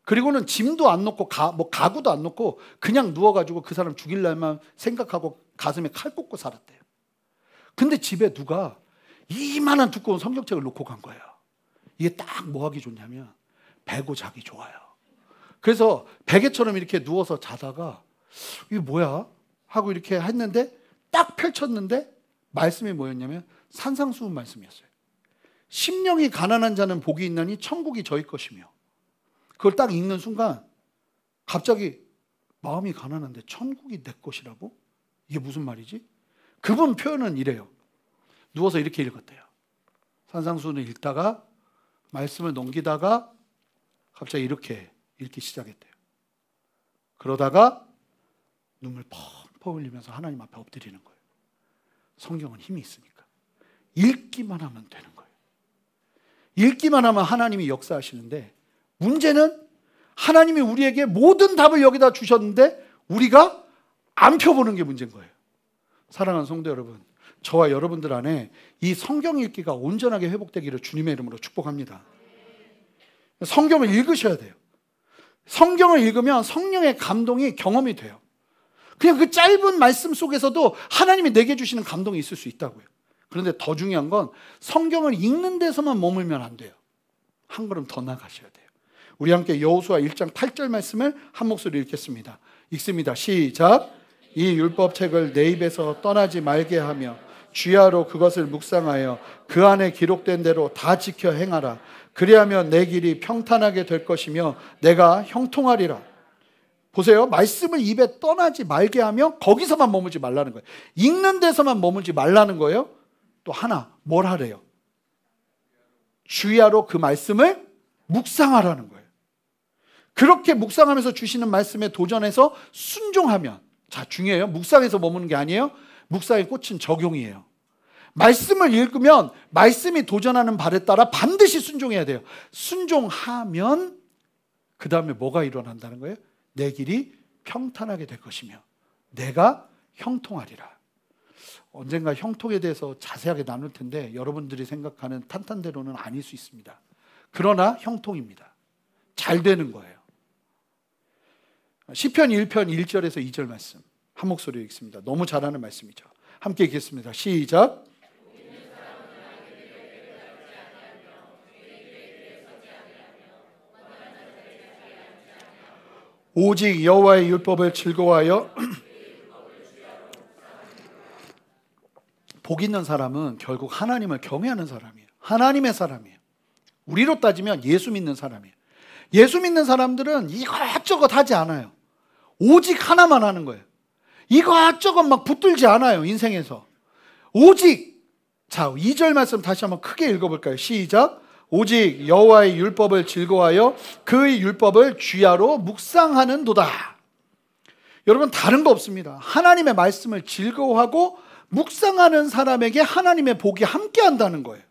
Speaker 2: 그리고는 짐도 안 놓고 가구도 안 놓고 그냥 누워가지고 그 사람 죽일 날만 생각하고 가슴에 칼 꽂고 살았대요. 근데 집에 누가 이만한 두꺼운 성경책을 놓고 간 거예요. 이게 딱 뭐 하기 좋냐면 베고 자기 좋아요. 그래서 베개처럼 이렇게 누워서 자다가 이게 뭐야? 하고 이렇게 했는데 딱 펼쳤는데 말씀이 뭐였냐면 산상수훈 말씀이었어요. 심령이 가난한 자는 복이 있나니 천국이 저희 것이며. 그걸 딱 읽는 순간 갑자기 마음이 가난한데 천국이 내 것이라고? 이게 무슨 말이지? 그분 표현은 이래요. 누워서 이렇게 읽었대요. 산상수훈을 읽다가 말씀을 넘기다가 갑자기 이렇게 읽기 시작했대요. 그러다가 눈물 펑펑 흘리면서 하나님 앞에 엎드리는 거예요. 성경은 힘이 있으니까 읽기만 하면 되는 거예요. 읽기만 하면 하나님이 역사하시는데, 문제는 하나님이 우리에게 모든 답을 여기다 주셨는데 우리가 안 펴보는 게 문제인 거예요. 사랑하는 성도 여러분, 저와 여러분들 안에 이 성경 읽기가 온전하게 회복되기를 주님의 이름으로 축복합니다. 성경을 읽으셔야 돼요. 성경을 읽으면 성령의 감동이 경험이 돼요. 그냥 그 짧은 말씀 속에서도 하나님이 내게 주시는 감동이 있을 수 있다고요. 그런데 더 중요한 건 성경을 읽는 데서만 머물면 안 돼요. 한 걸음 더 나가셔야 돼요. 우리 함께 여호수아 1장 8절 말씀을 한 목소리로 읽겠습니다. 읽습니다. 시작. 이 율법책을 내 입에서 떠나지 말게 하며 주야로 그것을 묵상하여 그 안에 기록된 대로 다 지켜 행하라. 그리하면 내 길이 평탄하게 될 것이며 내가 형통하리라. 보세요. 말씀을 입에 떠나지 말게 하며 거기서만 머물지 말라는 거예요. 읽는 데서만 머물지 말라는 거예요. 또 하나 뭘 하래요? 주야로 그 말씀을 묵상하라는 거예요. 그렇게 묵상하면서 주시는 말씀에 도전해서 순종하면, 자, 중요해요. 묵상해서 머무는 게 아니에요. 묵상의 꽃은 적용이에요. 말씀을 읽으면 말씀이 도전하는 바에 따라 반드시 순종해야 돼요. 순종하면 그 다음에 뭐가 일어난다는 거예요? 내 길이 평탄하게 될 것이며 내가 형통하리라. 언젠가 형통에 대해서 자세하게 나눌 텐데 여러분들이 생각하는 탄탄대로는 아닐 수 있습니다. 그러나 형통입니다. 잘 되는 거예요. 시편 1편 1절에서 2절 말씀 한 목소리로 읽습니다. 너무 잘하는 말씀이죠. 함께 읽겠습니다. 시작. 오직 여호와의 율법을 즐거워하여 복 있는 사람은 결국 하나님을 경외하는 사람이에요. 하나님의 사람이에요. 우리로 따지면 예수 믿는 사람이에요. 예수 믿는 사람들은 이것저것 하지 않아요. 오직 하나만 하는 거예요. 이것저것 막 붙들지 않아요. 인생에서. 오직, 자, 2절 말씀 다시 한번 크게 읽어볼까요? 시작. 오직 여호와의 율법을 즐거워하여 그의 율법을 주야로 묵상하는도다. 여러분, 다른 거 없습니다. 하나님의 말씀을 즐거워하고 묵상하는 사람에게 하나님의 복이 함께 한다는 거예요.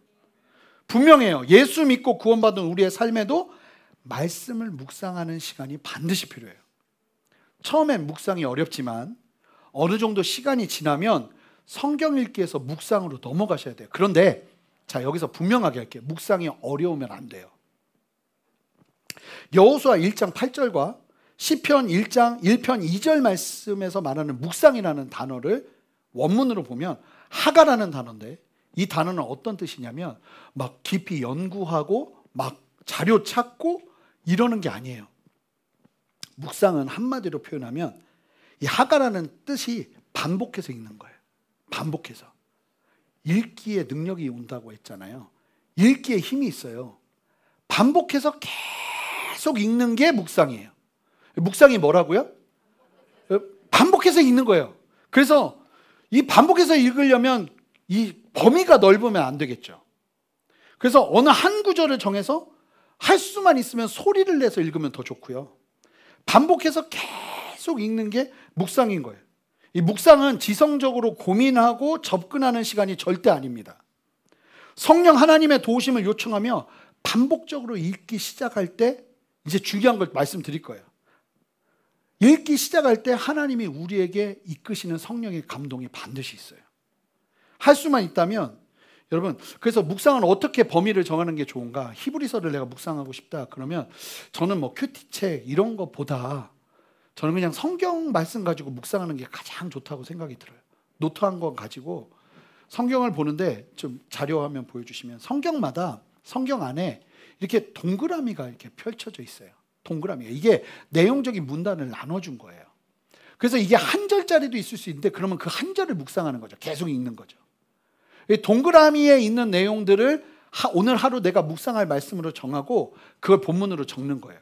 Speaker 2: 분명해요. 예수 믿고 구원받은 우리의 삶에도 말씀을 묵상하는 시간이 반드시 필요해요. 처음엔 묵상이 어렵지만 어느 정도 시간이 지나면 성경 읽기에서 묵상으로 넘어가셔야 돼요. 그런데 자, 여기서 분명하게 할게요. 묵상이 어려우면 안 돼요. 여호수아 1장 8절과 시편 1장 1편 2절 말씀에서 말하는 묵상이라는 단어를 원문으로 보면 하가라는 단어인데, 이 단어는 어떤 뜻이냐면 막 깊이 연구하고 막 자료 찾고 이러는 게 아니에요. 묵상은 한마디로 표현하면 이 하가라는 뜻이 반복해서 읽는 거예요. 반복해서. 읽기에 능력이 온다고 했잖아요. 읽기에 힘이 있어요. 반복해서 계속 읽는 게 묵상이에요. 묵상이 뭐라고요? 반복해서 읽는 거예요. 그래서 이 반복해서 읽으려면 이 범위가 넓으면 안 되겠죠. 그래서 어느 한 구절을 정해서 할 수만 있으면 소리를 내서 읽으면 더 좋고요. 반복해서 계속 읽는 게 묵상인 거예요. 이 묵상은 지성적으로 고민하고 접근하는 시간이 절대 아닙니다. 성령 하나님의 도우심을 요청하며 반복적으로 읽기 시작할 때 이제 중요한 걸 말씀드릴 거예요. 읽기 시작할 때 하나님이 우리에게 이끄시는 성령의 감동이 반드시 있어요. 할 수만 있다면 여러분, 그래서 묵상은 어떻게 범위를 정하는 게 좋은가? 히브리서를 내가 묵상하고 싶다 그러면 저는 뭐 큐티책 이런 것보다 저는 그냥 성경 말씀 가지고 묵상하는 게 가장 좋다고 생각이 들어요. 노트 한 권 가지고 성경을 보는데 좀 자료 화면 보여주시면 성경마다 성경 안에 이렇게 동그라미가 이렇게 펼쳐져 있어요. 동그라미가 이게 내용적인 문단을 나눠준 거예요. 그래서 이게 한 절짜리도 있을 수 있는데 그러면 그 한 절을 묵상하는 거죠. 계속 읽는 거죠. 이 동그라미에 있는 내용들을 오늘 하루 내가 묵상할 말씀으로 정하고 그걸 본문으로 적는 거예요.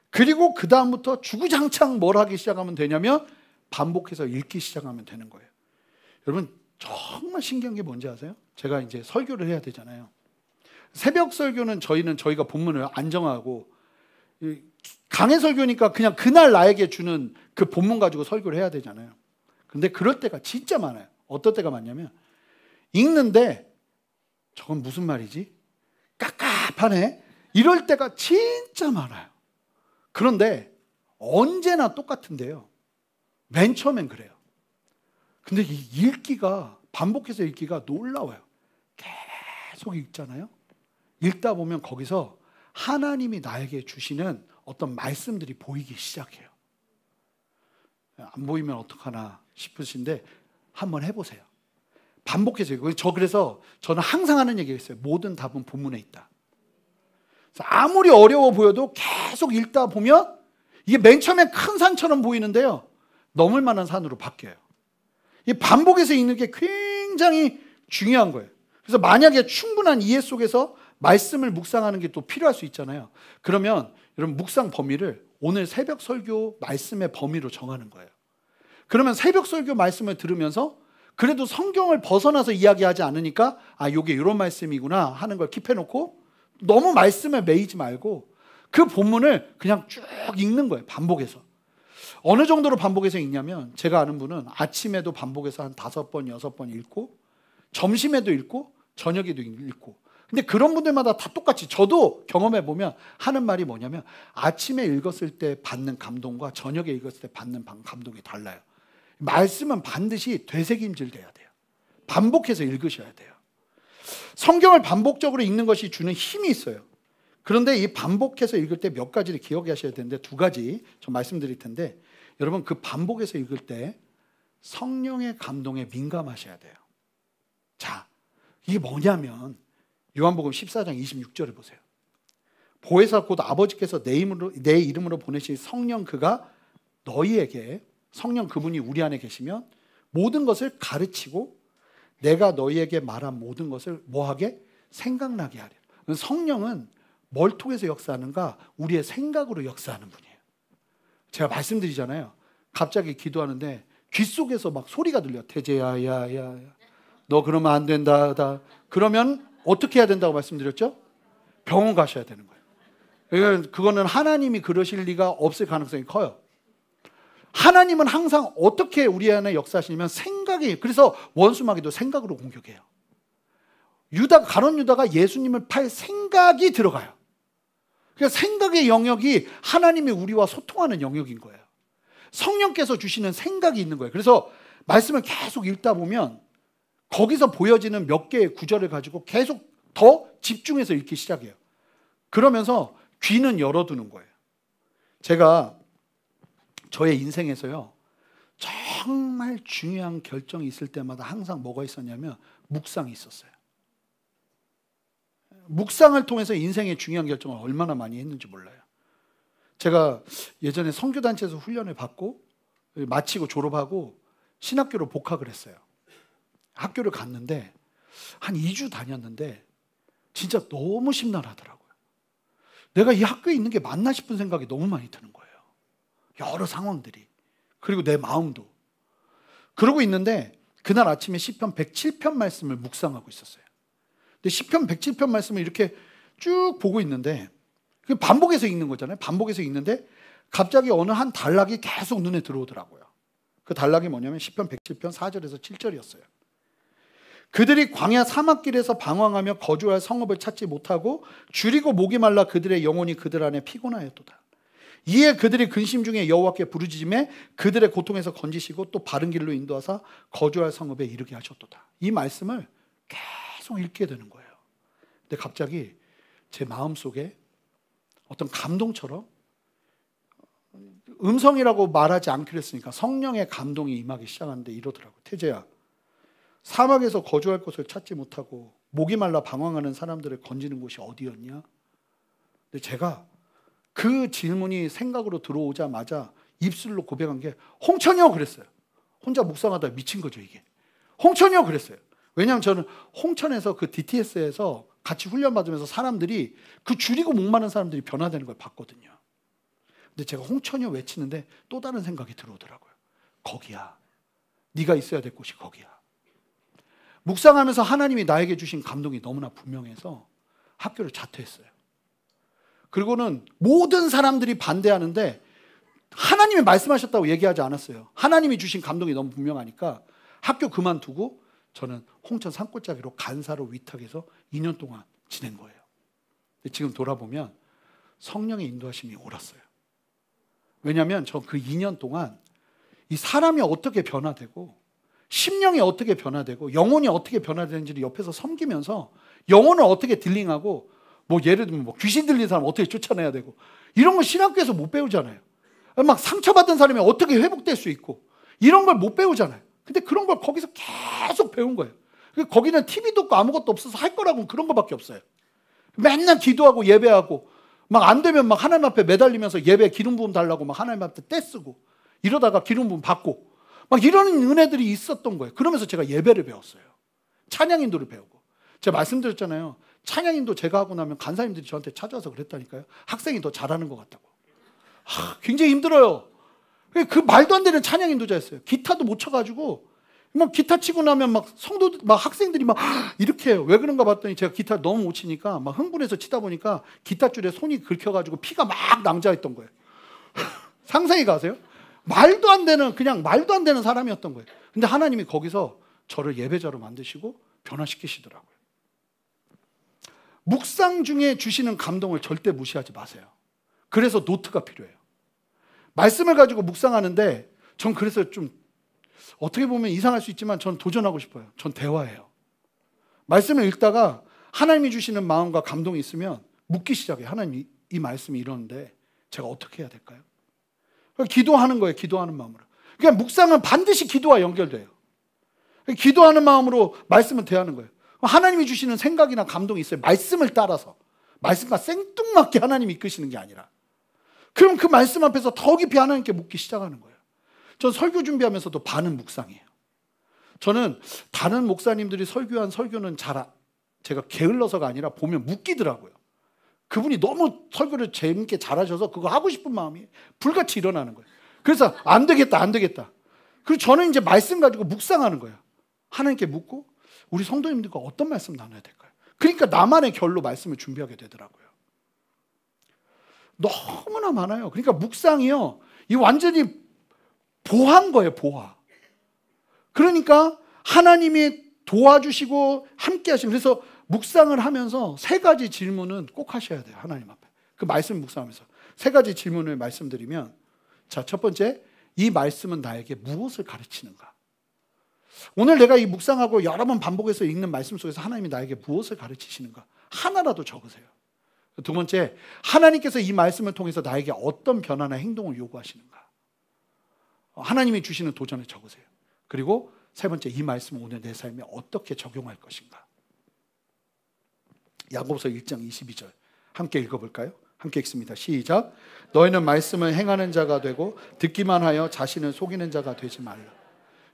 Speaker 2: 그리고 그 다음부터 주구장창 뭘 하기 시작하면 되냐면 반복해서 읽기 시작하면 되는 거예요. 여러분 정말 신기한 게 뭔지 아세요? 제가 이제 설교를 해야 되잖아요. 새벽 설교는 저희가 본문을 안 정하고 강해 설교니까 그냥 그날 나에게 주는 그 본문 가지고 설교를 해야 되잖아요. 근데 그럴 때가 진짜 많아요. 어떨 때가 많냐면 읽는데 저건 무슨 말이지? 깝깝하네. 이럴 때가 진짜 많아요. 그런데 언제나 똑같은데요. 맨 처음엔 그래요. 근데 이 읽기가 반복해서 읽기가 놀라워요. 계속 읽잖아요. 읽다 보면 거기서 하나님이 나에게 주시는 어떤 말씀들이 보이기 시작해요. 안 보이면 어떡하나 싶으신데 한번 해보세요. 반복해서 읽고 그래서 저는 항상 하는 얘기가 있어요. 모든 답은 본문에 있다. 아무리 어려워 보여도 계속 읽다 보면 이게 맨 처음에 큰 산처럼 보이는데요. 넘을 만한 산으로 바뀌어요. 이 반복해서 읽는 게 굉장히 중요한 거예요. 그래서 만약에 충분한 이해 속에서 말씀을 묵상하는 게 또 필요할 수 있잖아요. 그러면 여러분 묵상 범위를 오늘 새벽 설교 말씀의 범위로 정하는 거예요. 그러면 새벽 설교 말씀을 들으면서 그래도 성경을 벗어나서 이야기하지 않으니까 이게 이런 말씀이구나 하는 걸 킵해놓고 너무 말씀에 매이지 말고 그 본문을 그냥 쭉 읽는 거예요. 반복해서. 어느 정도로 반복해서 읽냐면 제가 아는 분은 아침에도 반복해서 한 5번, 6번 읽고 점심에도 읽고 저녁에도 읽고 근데 그런 분들마다 다 똑같이 저도 경험해 보면 하는 말이 뭐냐면 아침에 읽었을 때 받는 감동과 저녁에 읽었을 때 받는 감동이 달라요. 말씀은 반드시 되새김질 돼야 돼요. 반복해서 읽으셔야 돼요. 성경을 반복적으로 읽는 것이 주는 힘이 있어요. 그런데 이 반복해서 읽을 때 몇 가지를 기억하셔야 되는데 2가지 좀 말씀드릴 텐데 여러분 그 반복해서 읽을 때 성령의 감동에 민감하셔야 돼요. 자, 이게 뭐냐면 요한복음 14장 26절을 보세요. 보혜사 곧 아버지께서 내 이름으로 보내신 성령 그가 너희에게 성령 그분이 우리 안에 계시면 모든 것을 가르치고 내가 너희에게 말한 모든 것을 뭐하게? 생각나게 하려. 성령은 뭘 통해서 역사하는가? 우리의 생각으로 역사하는 분이에요. 제가 말씀드리잖아요. 갑자기 기도하는데 귀 속에서 막 소리가 들려. 태재야, 야, 너 그러면 안 된다. 그러면 어떻게 해야 된다고 말씀드렸죠? 병원 가셔야 되는 거예요. 그거는 하나님이 그러실 리가 없을 가능성이 커요. 하나님은 항상 어떻게 우리 안에 역사하시냐면 생각이, 그래서 원수마귀도 생각으로 공격해요. 가룟 유다가 예수님을 팔 생각이 들어가요. 그러니까 생각의 영역이 하나님이 우리와 소통하는 영역인 거예요. 성령께서 주시는 생각이 있는 거예요. 그래서 말씀을 계속 읽다 보면 거기서 보여지는 몇 개의 구절을 가지고 계속 더 집중해서 읽기 시작해요. 그러면서 귀는 열어두는 거예요. 제가 저의 인생에서요, 정말 중요한 결정이 있을 때마다 항상 뭐가 있었냐면 묵상이 있었어요. 묵상을 통해서 인생의 중요한 결정을 얼마나 많이 했는지 몰라요. 제가 예전에 선교단체에서 훈련을 받고 마치고 졸업하고 신학교로 복학을 했어요. 학교를 갔는데 한 2주 다녔는데 진짜 너무 심란하더라고요. 내가 이 학교에 있는 게 맞나 싶은 생각이 너무 많이 드는 거예요. 여러 상황들이. 그리고 내 마음도. 그러고 있는데 그날 아침에 시편 107편 말씀을 묵상하고 있었어요. 근데 시편 107편 말씀을 이렇게 쭉 보고 있는데 반복해서 읽는 거잖아요. 반복해서 읽는데 갑자기 어느 한 단락이 계속 눈에 들어오더라고요. 그 단락이 뭐냐면 시편 107편 4절에서 7절이었어요. 그들이 광야 사막길에서 방황하며 거주할 성읍을 찾지 못하고 줄이고 목이 말라 그들의 영혼이 그들 안에 피곤하였도다. 이에 그들이 근심 중에 여호와께 부르짖음에 그들의 고통에서 건지시고 또 바른 길로 인도하사 거주할 성읍에 이르게 하셨도다. 이 말씀을 계속 읽게 되는 거예요. 근데 갑자기 제 마음속에 어떤 감동처럼, 음성이라고 말하지 않기로 했으니까 성령의 감동이 임하기 시작하는데 이러더라고요. 태재야, 사막에서 거주할 곳을 찾지 못하고 목이 말라 방황하는 사람들을 건지는 곳이 어디였냐? 근데 제가 그 질문이 생각으로 들어오자마자 입술로 고백한 게 홍천이요 그랬어요. 혼자 묵상하다 미친 거죠 이게. 홍천이요 그랬어요. 왜냐하면 저는 홍천에서 그 DTS에서 같이 훈련받으면서 사람들이 그 줄이고 목마른 사람들이 변화되는 걸 봤거든요. 근데 제가 홍천이요 외치는데 또 다른 생각이 들어오더라고요. 거기야. 네가 있어야 될 곳이 거기야. 묵상하면서 하나님이 나에게 주신 감동이 너무나 분명해서 학교를 자퇴했어요. 그리고는 모든 사람들이 반대하는데 하나님이 말씀하셨다고 얘기하지 않았어요. 하나님이 주신 감동이 너무 분명하니까 학교 그만두고 저는 홍천 산골짜기로 간사로 위탁해서 2년 동안 지낸 거예요. 근데 지금 돌아보면 성령의 인도하심이 옳았어요. 왜냐하면 저 그 2년 동안 이 사람이 어떻게 변화되고 심령이 어떻게 변화되고 영혼이 어떻게 변화되는지를 옆에서 섬기면서 영혼을 어떻게 딜링하고 뭐 예를 들면 뭐 귀신 들린 사람 어떻게 쫓아내야 되고 이런 거 신학교에서 못 배우잖아요. 막 상처받은 사람이 어떻게 회복될 수 있고 이런 걸 못 배우잖아요. 근데 그런 걸 거기서 계속 배운 거예요. 거기는 TV도 없고 아무것도 없어서 할 거라고는 그런 거밖에 없어요. 맨날 기도하고 예배하고 막 안 되면 막 하나님 앞에 매달리면서 예배 기름 부음 달라고 막 하나님 앞에 떼쓰고 이러다가 기름 부음 받고 막 이런 은혜들이 있었던 거예요. 그러면서 제가 예배를 배웠어요. 찬양 인도를 배우고. 제가 말씀드렸잖아요. 찬양 인도 제가 하고 나면 간사님들이 저한테 찾아와서 그랬다니까요. 학생이 더 잘하는 것 같다고. 굉장히 힘들어요. 그 말도 안 되는 찬양 인도자였어요. 기타도 못 쳐가지고 막 기타 치고 나면 막 성도들, 막 학생들이 막 이렇게 해요. 왜 그런가 봤더니 제가 기타를 너무 못 치니까 막 흥분해서 치다 보니까 기타줄에 손이 긁혀가지고 피가 막 낭자했던 거예요. 상상이 가세요? 말도 안 되는, 그냥 말도 안 되는 사람이었던 거예요. 근데 하나님이 거기서 저를 예배자로 만드시고 변화시키시더라고요. 묵상 중에 주시는 감동을 절대 무시하지 마세요. 그래서 노트가 필요해요. 말씀을 가지고 묵상하는데 전 그래서 좀 어떻게 보면 이상할 수 있지만 전 도전하고 싶어요. 전 대화해요. 말씀을 읽다가 하나님이 주시는 마음과 감동이 있으면 묻기 시작해요. 하나님 이 말씀이 이러는데 제가 어떻게 해야 될까요? 기도하는 거예요. 기도하는 마음으로. 그러니까 묵상은 반드시 기도와 연결돼요. 기도하는 마음으로 말씀을 대하는 거예요. 하나님이 주시는 생각이나 감동이 있어요. 말씀을 따라서. 말씀과 생뚱맞게 하나님이 이끄시는 게 아니라. 그럼 그 말씀 앞에서 더 깊이 하나님께 묻기 시작하는 거예요. 전 설교 준비하면서도 반은 묵상이에요. 저는 다른 목사님들이 설교한 설교는 제가 게을러서가 아니라 보면 웃기더라고요. 그분이 너무 설교를 재밌게 잘하셔서 그거 하고 싶은 마음이 불같이 일어나는 거예요. 그래서 안 되겠다. 그리고 저는 이제 말씀 가지고 묵상하는 거예요. 하나님께 묻고 우리 성도님들과 어떤 말씀 나눠야 될까요? 그러니까 나만의 결로 말씀을 준비하게 되더라고요. 너무나 많아요. 그러니까 묵상이요, 이 완전히 보한 거예요. 보화. 그러니까 하나님이 도와주시고 함께 하시고, 그래서 묵상을 하면서 3가지 질문은 꼭 하셔야 돼요. 하나님 앞에. 그 말씀 묵상하면서 3가지 질문을 말씀드리면, 자, 첫 번째, 이 말씀은 나에게 무엇을 가르치는가? 오늘 내가 이 묵상하고 여러 번 반복해서 읽는 말씀 속에서 하나님이 나에게 무엇을 가르치시는가? 하나라도 적으세요. 두 번째, 하나님께서 이 말씀을 통해서 나에게 어떤 변화나 행동을 요구하시는가? 하나님이 주시는 도전을 적으세요. 그리고 3번째, 이 말씀을 오늘 내 삶에 어떻게 적용할 것인가? 야고보서 1장 22절 함께 읽어볼까요? 함께 읽습니다. 시작. 너희는 말씀을 행하는 자가 되고 듣기만 하여 자신을 속이는 자가 되지 말라.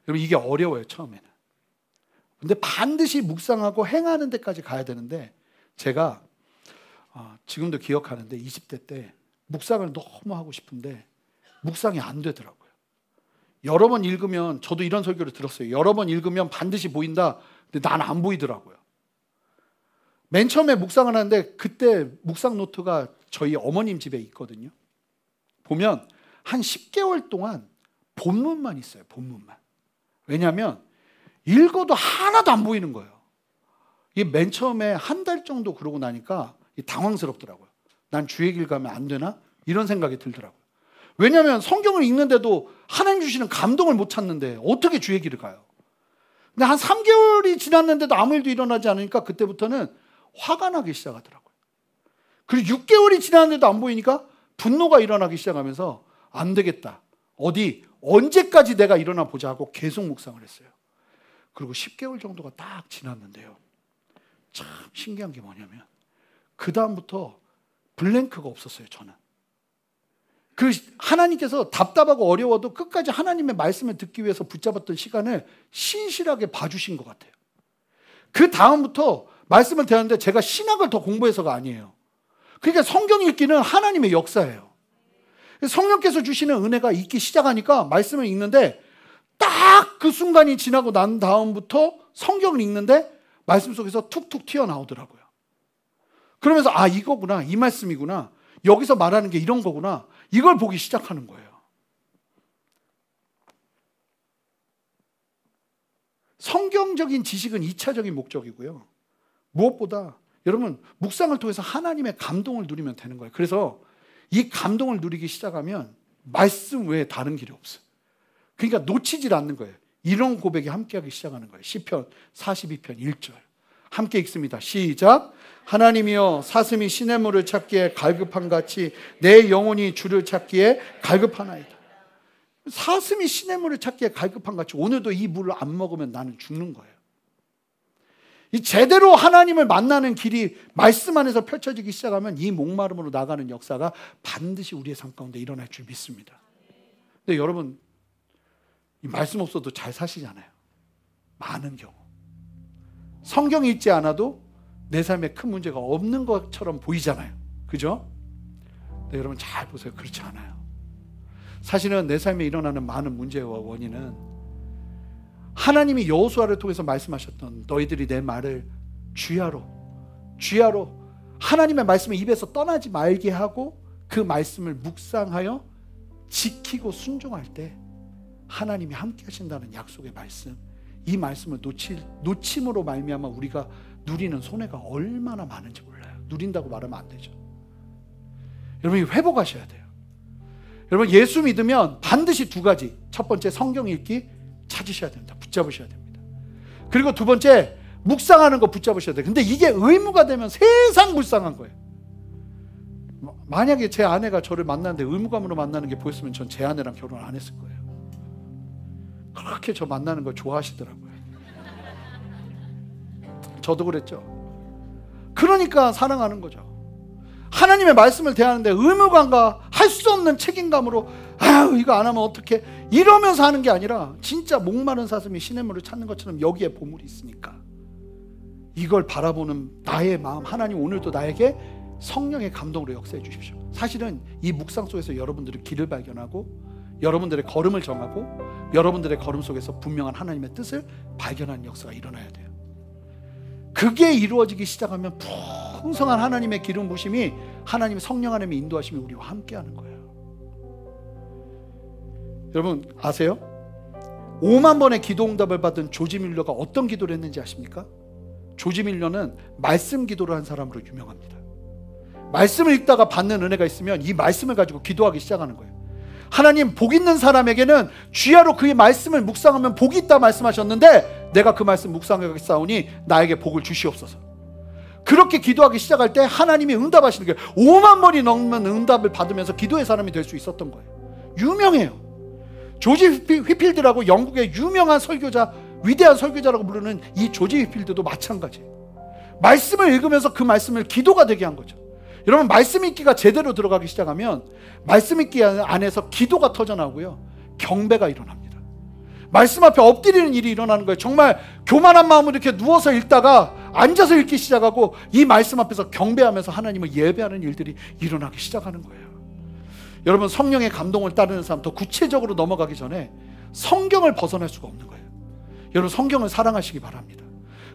Speaker 2: 여러분, 이게 어려워요, 처음에는. 근데 반드시 묵상하고 행하는 데까지 가야 되는데, 제가 지금도 기억하는데 20대 때 묵상을 너무 하고 싶은데 묵상이 안 되더라고요. 여러 번 읽으면, 저도 이런 설교를 들었어요. 여러 번 읽으면 반드시 보인다. 근데 난 안 보이더라고요. 맨 처음에 묵상을 하는데 그때 묵상 노트가 저희 어머님 집에 있거든요. 보면 한 10개월 동안 본문만 있어요. 본문만. 왜냐하면 읽어도 하나도 안 보이는 거예요. 이게 맨 처음에 한 달 정도 그러고 나니까 당황스럽더라고요. 난 주의 길 가면 안 되나? 이런 생각이 들더라고요. 왜냐하면 성경을 읽는데도 하나님 주시는 감동을 못 찾는데 어떻게 주의 길을 가요? 근데 한 3개월이 지났는데도 아무 일도 일어나지 않으니까 그때부터는 화가 나기 시작하더라고요. 그리고 6개월이 지났는데도 안 보이니까 분노가 일어나기 시작하면서 안 되겠다. 언제까지 내가 일어나 보자 하고 계속 묵상을 했어요. 그리고 10개월 정도가 딱 지났는데요. 참 신기한 게 뭐냐면 그 다음부터 블랭크가 없었어요. 저는. 그 하나님께서 답답하고 어려워도 끝까지 하나님의 말씀을 듣기 위해서 붙잡았던 시간을 신실하게 봐주신 것 같아요. 그 다음부터 말씀을 대하는데 제가 신학을 더 공부해서가 아니에요. 그러니까 성경 읽기는 하나님의 역사예요. 성령께서 주시는 은혜가 있기 시작하니까 말씀을 읽는데 딱 그 순간이 지나고 난 다음부터 성경을 읽는데 말씀 속에서 툭툭 튀어나오더라고요. 그러면서 아 이거구나, 이 말씀이구나, 여기서 말하는 게 이런 거구나, 이걸 보기 시작하는 거예요. 성경적인 지식은 2차적인 목적이고요. 무엇보다 여러분 묵상을 통해서 하나님의 감동을 누리면 되는 거예요. 그래서 이 감동을 누리기 시작하면 말씀 외에 다른 길이 없어요. 그러니까 놓치질 않는 거예요. 이런 고백이 함께하기 시작하는 거예요. 시편 42편 1절 함께 읽습니다. 시작. 하나님이여 사슴이 시냇물을 찾기에 갈급한 같이 내 영혼이 주를 찾기에 갈급하나이다. 사슴이 시냇물을 찾기에 갈급한 같이 오늘도 이 물을 안 먹으면 나는 죽는 거예요. 이 제대로 하나님을 만나는 길이 말씀 안에서 펼쳐지기 시작하면 이 목마름으로 나가는 역사가 반드시 우리의 삶 가운데 일어날 줄 믿습니다. 근데 여러분 이 말씀 없어도 잘 사시잖아요. 많은 경우 성경 읽지 않아도 내 삶에 큰 문제가 없는 것처럼 보이잖아요. 그죠? 근데 여러분 잘 보세요. 그렇지 않아요. 사실은 내 삶에 일어나는 많은 문제와 원인은 하나님이 여호수아를 통해서 말씀하셨던 너희들이 내 말을 주야로 하나님의 말씀을 입에서 떠나지 말게 하고 그 말씀을 묵상하여 지키고 순종할 때 하나님이 함께 하신다는 약속의 말씀, 이 말씀을 놓침으로 말미암아 우리가 누리는 손해가 얼마나 많은지 몰라요. 누린다고 말하면 안 되죠. 여러분 회복하셔야 돼요. 여러분 예수 믿으면 반드시 두 가지, 첫 번째 성경 읽기 찾으셔야 됩니다. 붙잡으셔야 됩니다. 그리고 두 번째 묵상하는 거 붙잡으셔야 돼요. 근데 이게 의무가 되면 세상 불쌍한 거예요. 만약에 제 아내가 저를 만나는데 의무감으로 만나는 게 보였으면 전 제 아내랑 결혼 안 했을 거예요. 그렇게 저 만나는 걸 좋아하시더라고요. 저도 그랬죠. 그러니까 사랑하는 거죠. 하나님의 말씀을 대하는데 의무감과 할 수 없는 책임감으로 아유 이거 안 하면 어떡해 이러면서 하는 게 아니라 진짜 목마른 사슴이 시냇물을 찾는 것처럼 여기에 보물이 있으니까 이걸 바라보는 나의 마음, 하나님 오늘도 나에게 성령의 감동으로 역사해 주십시오. 사실은 이 묵상 속에서 여러분들의 길을 발견하고 여러분들의 걸음을 정하고 여러분들의 걸음 속에서 분명한 하나님의 뜻을 발견하는 역사가 일어나야 돼요. 그게 이루어지기 시작하면 풍성한 하나님의 기름 부심이 하나님의 성령 하나님의 인도하심이 우리와 함께하는 거예요. 여러분 아세요? 5만 번의 기도 응답을 받은 조지 밀러가 어떤 기도를 했는지 아십니까? 조지 밀러는 말씀 기도를 한 사람으로 유명합니다. 말씀을 읽다가 받는 은혜가 있으면 이 말씀을 가지고 기도하기 시작하는 거예요. 하나님 복 있는 사람에게는 주야로 그의 말씀을 묵상하면 복이 있다 말씀하셨는데 내가 그 말씀 묵상하겠사오니 나에게 복을 주시옵소서. 그렇게 기도하기 시작할 때 하나님이 응답하시는 거예요. 5만 번이 넘는 응답을 받으면서 기도의 사람이 될 수 있었던 거예요. 유명해요. 조지 휘필드라고 영국의 유명한 설교자, 위대한 설교자라고 부르는 이 조지 휘필드도 마찬가지예요. 말씀을 읽으면서 그 말씀을 기도가 되게 한 거죠. 여러분 말씀 읽기가 제대로 들어가기 시작하면 말씀 읽기 안에서 기도가 터져나오고요, 경배가 일어납니다. 말씀 앞에 엎드리는 일이 일어나는 거예요. 정말 교만한 마음으로 이렇게 누워서 읽다가 앉아서 읽기 시작하고 이 말씀 앞에서 경배하면서 하나님을 예배하는 일들이 일어나기 시작하는 거예요. 여러분 성령의 감동을 따르는 사람, 더 구체적으로 넘어가기 전에 성경을 벗어날 수가 없는 거예요. 여러분 성경을 사랑하시기 바랍니다.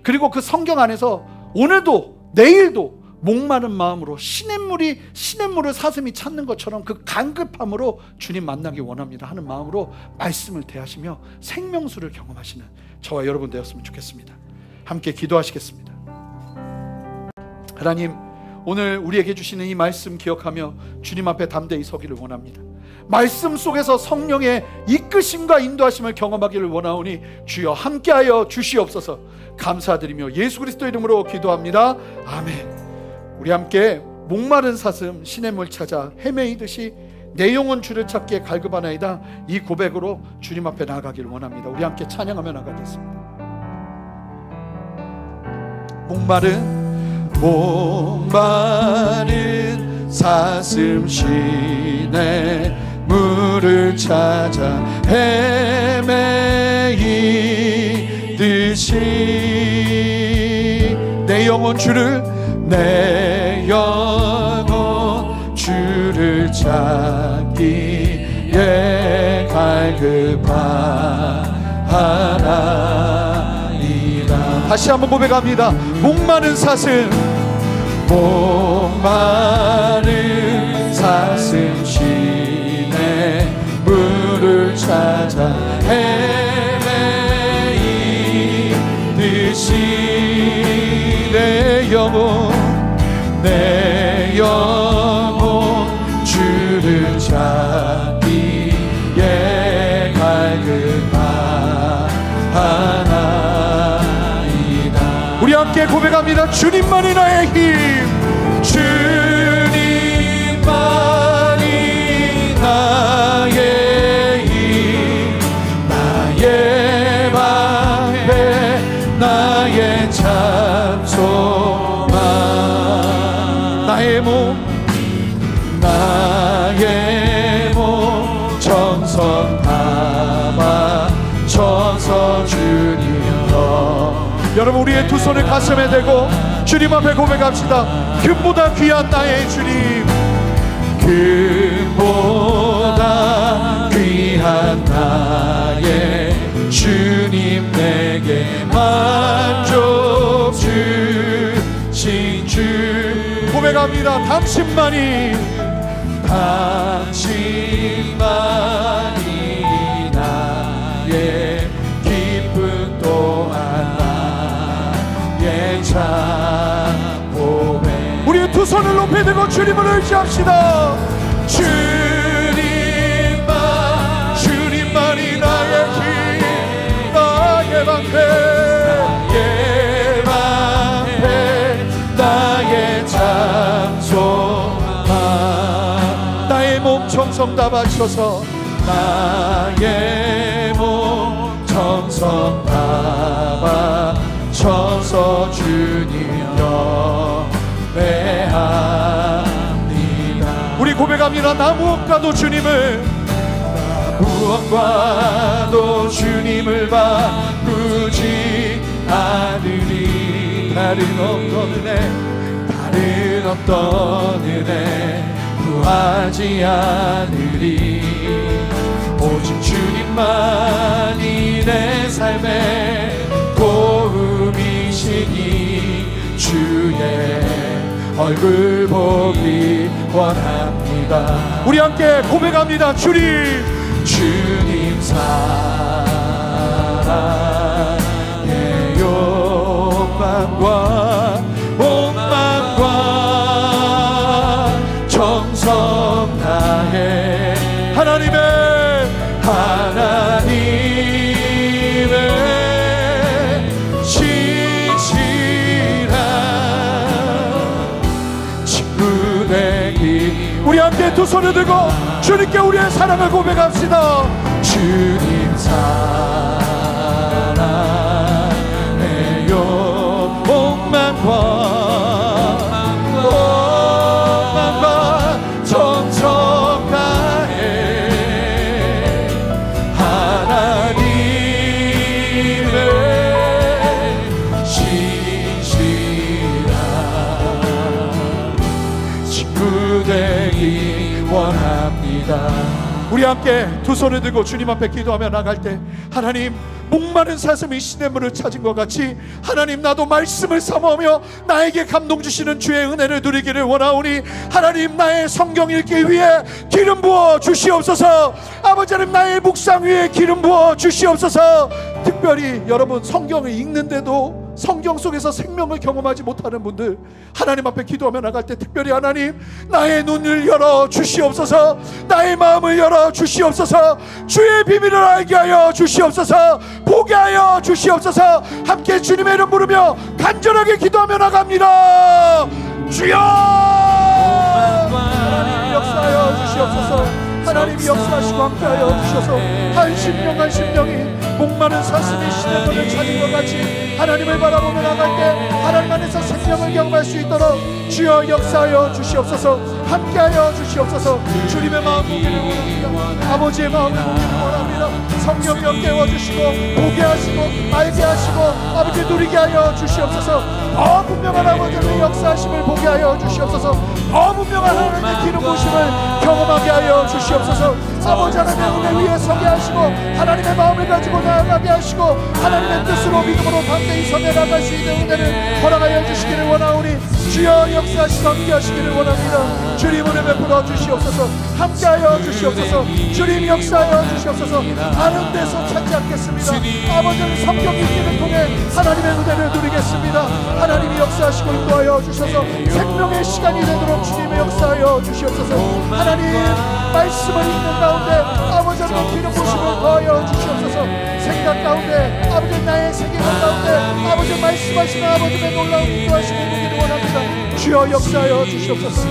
Speaker 2: 그리고 그 성경 안에서 오늘도 내일도 목마른 마음으로 시냇물을 사슴이 찾는 것처럼 그 간급함으로 주님 만나기 원합니다 하는 마음으로 말씀을 대하시며 생명수를 경험하시는 저와 여러분 되었으면 좋겠습니다. 함께 기도하시겠습니다. 하나님, 오늘 우리에게 주시는 이 말씀 기억하며 주님 앞에 담대히 서기를 원합니다. 말씀 속에서 성령의 이끄심과 인도하심을 경험하기를 원하오니 주여 함께하여 주시옵소서. 감사드리며 예수 그리스도 이름으로 기도합니다. 아멘. 우리 함께 목마른 사슴 시냇물 찾아 헤매이듯이 내 영혼 주를 찾기에 갈급하나이다, 이 고백으로 주님 앞에 나아가기를 원합니다. 우리 함께 찬양하며 나가겠습니다. 목마른 사슴 시냇물을 찾아 헤매이듯이 내 영혼 주를 찾기에 갈급하나이다. 다시 한번 고백합니다. 목마른 사슴 시냇물을 찾아 헤매이듯이 내 영혼 주를 찾기에 갈급하나이다. 우리 함께 고백합니다. 주님만이 나의 힘, 주님만이 나의 힘, 나의 방패, 나의 참소망, 나의 몸 정성 담아 쳐서 주님여. 여러분, 우리의 두 손을 가슴에 대고 주님 앞에 고백합시다. 금보다 귀한 나의 주님, 금보다 귀한 나의 주님, 내게 만족 주신 주. 고백합니다. 당신만이 나의 기쁨 또한 나의 참 고백. 우리의 두 손을 높이 들고 주님을 의지합시다. 주님만이 나의 힘, 나의 방패, 나의 참소망, 나의 몸 정성 다 바쳐서, 나의 몸 정성 다 바쳐서 주님 예배합니다. 우리 고백합니다. 나 무엇과도 주님을 바꾸지 않으리. 다른 어떤 은혜 구하지 않으리. 오직 주님만이 내 삶의 도움이시니 주의 얼굴 보기 원합니다. 우리 함께 고백합니다. 주님 사랑의 욕망과 욕망과 정성 다해 하나님의 신실한 친구 되기. 우리 함께 두 손을 들고 주님께 우리의 사랑을 고백합시다. 주님 사랑의 욕망과 정성 다해 하나님의 신실한 친구 되기 원합니다. 우리 함께 두 손을 들고 주님 앞에 기도하며 나갈 때 하나님
Speaker 3: 목마른 사슴이 시냇물을 찾은 것 같이 하나님, 나도 말씀을 사모하며 나에게 감동 주시는 주의 은혜를 누리기를 원하오니 하나님, 나의 성경 읽기 위해 기름 부어 주시옵소서. 아버지 하나님, 나의 묵상 위에 기름 부어 주시옵소서. 특별히 여러분, 성경을 읽는데도 성경 속에서 생명을 경험하지 못하는 분들, 하나님 앞에 기도하며 나갈 때 특별히 하나님, 나의 눈을 열어 주시옵소서. 나의 마음을 열어 주시옵소서. 주의 비밀을 알게 하여 주시옵소서. 보게 하여 주시옵소서. 함께 주님의 이름 부르며 간절하게 기도하며 나갑니다. 주여! 하나님 역사하여 주시옵소서. 하나님이 역사하시고 함께하여 주셔서 한 심령 한 심령이 목마른 사슴이 시냇물을 찾은 것 같이 하나님을 바라보며 나갈 때 하나님 안에서 생명을 경험할 수 있도록 주여 역사하여 주시옵소서. 함께하여 주시옵소서. 주님의 마음 보기를 원합니다. 아버지의 마음을 보기를 원합니다. 성령이 깨워주시고 보게 하시고 알게 하시고 아버지 누리게 하여 주시옵소서. 더 분명한 아버지의 역사하심을 보게 하여 주시옵소서. 더 분명한 하나님의 기름 부으심을 경험하게 하여 주시옵소서. 아버지 하나님의 무대 위에 서게 하시고 하나님의 마음을 가지고 나아가게 하시고 하나님의 뜻으로 믿음으로 담대히 서며 나갈 수 있는 은혜를 허락하여 주시기를 원하오니 주여 역사하시고 함께 하시기를 원합니다. 주님 은혜 베풀어 주시옵소서. 함께하여 주시옵소서. 주님 역사하여 주시옵소서. 다른 데서 찾지 않겠습니다. 아버지는 성경 읽기를 통해 하나님의 은혜를 누리겠습니다. 하나님이 역사하시고 인도하여 주셔서 생명의 시간이 되도록 주님의 역사하여 주시옵소서. 하나님 말씀을 읽는 가운데 아버지 하나님 기름 부으심을 더하여 주시옵소서. 생각 가운데 아버지 나의 세계관 가운데 아버지 말씀하시는 아버지의 놀라운 인도하심을 보기를 원합니다. 주여 역사하여 주시옵소서.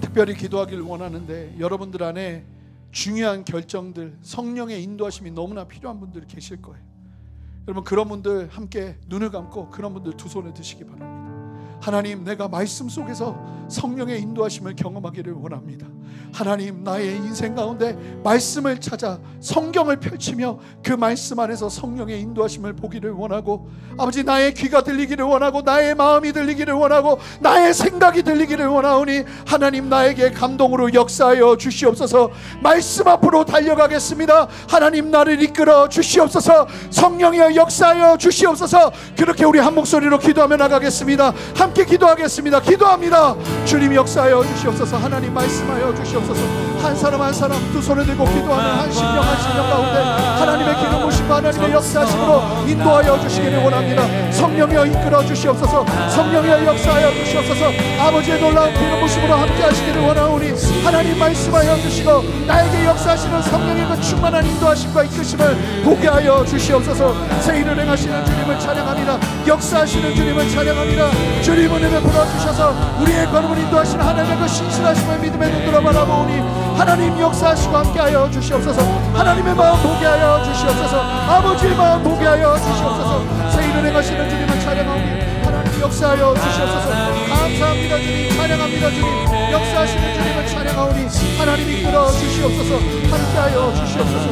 Speaker 3: 특별히 기도하기를 원하는데 여러분들 안에 중요한 결정들, 성령의 인도하심이 너무나 필요한 분들이 계실 거예요. 여러분 그런 분들 함께 눈을 감고 그런 분들 두 손을 드시기 바랍니다. 하나님, 내가 말씀 속에서 성령의 인도하심을 경험하기를 원합니다. 하나님, 나의 인생 가운데 말씀을 찾아 성경을 펼치며 그 말씀 안에서 성령의 인도하심을 보기를 원하고 아버지 나의 귀가 들리기를 원하고 나의 마음이 들리기를 원하고 나의 생각이 들리기를 원하오니 하나님 나에게 감동으로 역사하여 주시옵소서. 말씀 앞으로 달려가겠습니다. 하나님 나를 이끌어 주시옵소서. 성령이여 역사하여 주시옵소서. 그렇게 우리 한 목소리로 기도하며 나가겠습니다. 함께 기도하겠습니다. 기도합니다. 주님 역사하여 주시옵소서. 하나님 말씀하여 주시옵소서. 한 사람 한 사람 두 손을 들고 기도하는 한 심령 한 심령 가운데 하나님의 기름 부으심과 하나님의 역사하심으로 인도하여 주시기를 원합니다. 성령이여 이끌어 주시옵소서. 성령이여 역사하여 주시옵소서. 아버지의 놀라운 기름 부으심으로 함께 하시기를 원하오니 하나님 말씀하여 주시고 나에게 역사하시는 성령의 그 충만한 인도하심과 이끄심을 보게 하여 주시옵소서. 새 일을 행하시는 주님을 찬양합니다. 역사하시는 주님을 찬양합니다. 주님 은혜 베풀어 주셔서 우리의 걸음을 인도하시는 하나님의 그 신실하심을 믿음의 눈으로 바라보니 하나님 역사하시고 함께하여 주시옵소서. 하나님의 마음 보게 하여 주시옵소서. 아버지의 마음 보게 하여 주시옵소서. 새 일을 행하시는 주님을 찬양하오니 하나님 역사하여 주시옵소서. 감사합니다 주님. 찬양합니다 주님. 역사하시는 주님을 찬양하오니 하나님 이끌어 주시옵소서. 함께하여 주시옵소서.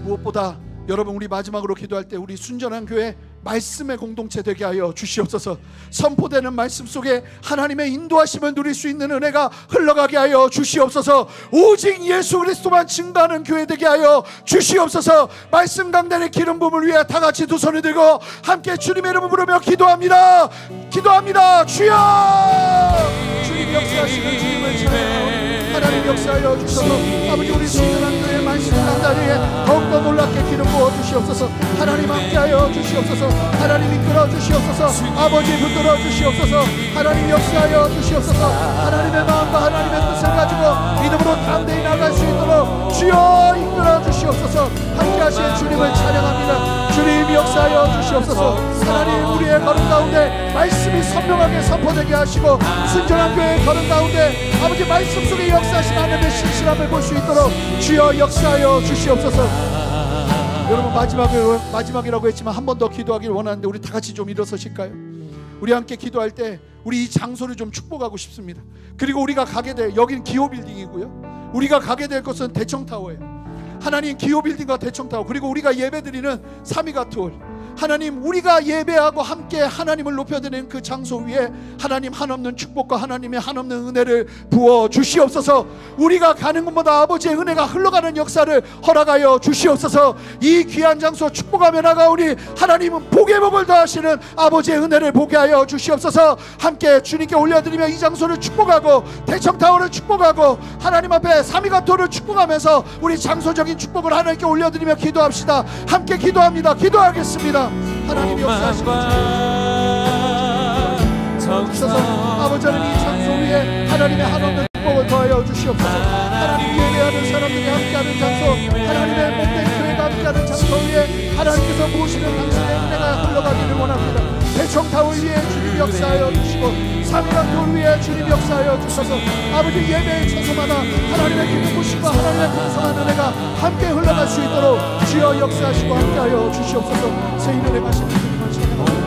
Speaker 3: 무엇보다 여러분 우리 마지막으로 기도할 때 우리 순전한 교회 말씀의 공동체 되게 하여 주시옵소서. 선포되는 말씀 속에 하나님의 인도하심을 누릴 수 있는 은혜가 흘러가게 하여 주시옵소서. 오직 예수 그리스도만 증거하는 교회 되게 하여 주시옵소서. 말씀 강단의 기름 부음을 위해 다 같이 두 손을 들고 함께 주님의 이름을 부르며 기도합니다. 기도합니다. 주여! 주님 역사하시는 주님을 찬양하오니 하나님 역사하여 주셔서 아버지 우리 순전한 교회 말씀 강단 위에 더욱더 놀랍게 기름 부어 주시옵소서. 하나님 함께하여 주시옵소서. 하나님 이끌어 주시옵소서. 아버지 붙들어 주시옵소서. 하나님 역사하여 주시옵소서. 하나님의 마음과 하나님의 뜻을 가지고 믿음으로 담대히 나갈 수 있도록 주여 이끌어 주시옵소서. 함께하신 주님을 찬양합니다. 주님 역사하여 주시옵소서. 하나님 우리의 걸음 가운데 말씀이 선명하게 선포되게 하시고 순전한 교회의 걸음 가운데 아버지 말씀 속에 역사하신 하나님의 신실함을 볼 수 있도록 주여 역사하여 주시옵소서. 여러분 마지막이라고 했지만 한 번 더 기도하기를 원하는데 우리 다 같이 좀 일어서실까요? 우리 함께 기도할 때 우리 이 장소를 좀 축복하고 싶습니다. 그리고 우리가 가게 될 여긴 기호빌딩이고요, 우리가 가게 될 곳은 대청타워예요. 하나님 기호빌딩과 대청타워 그리고 우리가 예배드리는 삼위가톨 하나님, 우리가 예배하고 함께 하나님을 높여드리는 그 장소 위에 하나님 한없는 축복과 하나님의 한없는 은혜를 부어 주시옵소서. 우리가 가는 곳마다 아버지의 은혜가 흘러가는 역사를 허락하여 주시옵소서. 이 귀한 장소 축복하며 나가오니 하나님은 복의 복을 더하시는 아버지의 은혜를 보게 하여 주시옵소서. 함께 주님께 올려드리며 이 장소를 축복하고 대청타워를 축복하고 하나님 앞에 삼위가토를 축복하면서 우리 장소적인 축복을 하나님께 올려드리며 기도합시다. 함께 기도합니다. 기도하겠습니다. 하나님이 역사하시는 주셔서 아버지는 이 장소 위에 하나님의 한없는 축복을 더하여 주시옵소서. 하나님 예배하는 사람들이 함께하는 장소, 하나님의 몸된 교회가 함께하는 장소 위에 하나님께서 모시는 당신의 은혜가 흘러가기를 원합니다. 대청타워 위에 주님 역사하여 주시고 삼위가토 위에 주님 역사하여 주셔서 아버지 예배의 처소마다 하나님의 기름 부으심과 하나님의 풍성한 은혜가 함께 흘러갈 수 있도록 주여 역사하시고 함께하여 주시옵소서. 새 이름에 가시는 주님을 찬양합니다.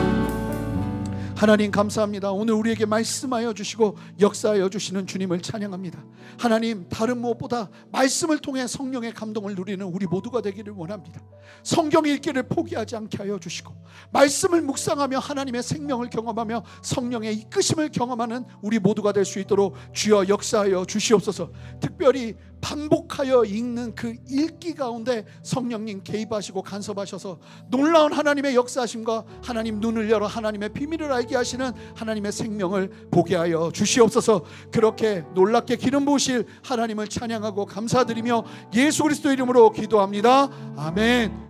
Speaker 3: 하나님 감사합니다. 오늘 우리에게 말씀하여 주시고 역사하여 주시는 주님을 찬양합니다. 하나님, 다른 무엇보다 말씀을 통해 성령의 감동을 누리는 우리 모두가 되기를 원합니다. 성경 읽기를 포기하지 않게 하여 주시고 말씀을 묵상하며 하나님의 생명을 경험하며 성령의 이끄심을 경험하는 우리 모두가 될 수 있도록 주여 역사하여 주시옵소서. 특별히 반복하여 읽는 그 읽기 가운데 성령님 개입하시고 간섭하셔서 놀라운 하나님의 역사하심과 하나님 눈을 열어 하나님의 비밀을 알게 하시는 하나님의 생명을 보게 하여 주시옵소서. 그렇게 놀랍게 기름 부으실 하나님을 찬양하고 감사드리며 예수 그리스도 이름으로 기도합니다. 아멘.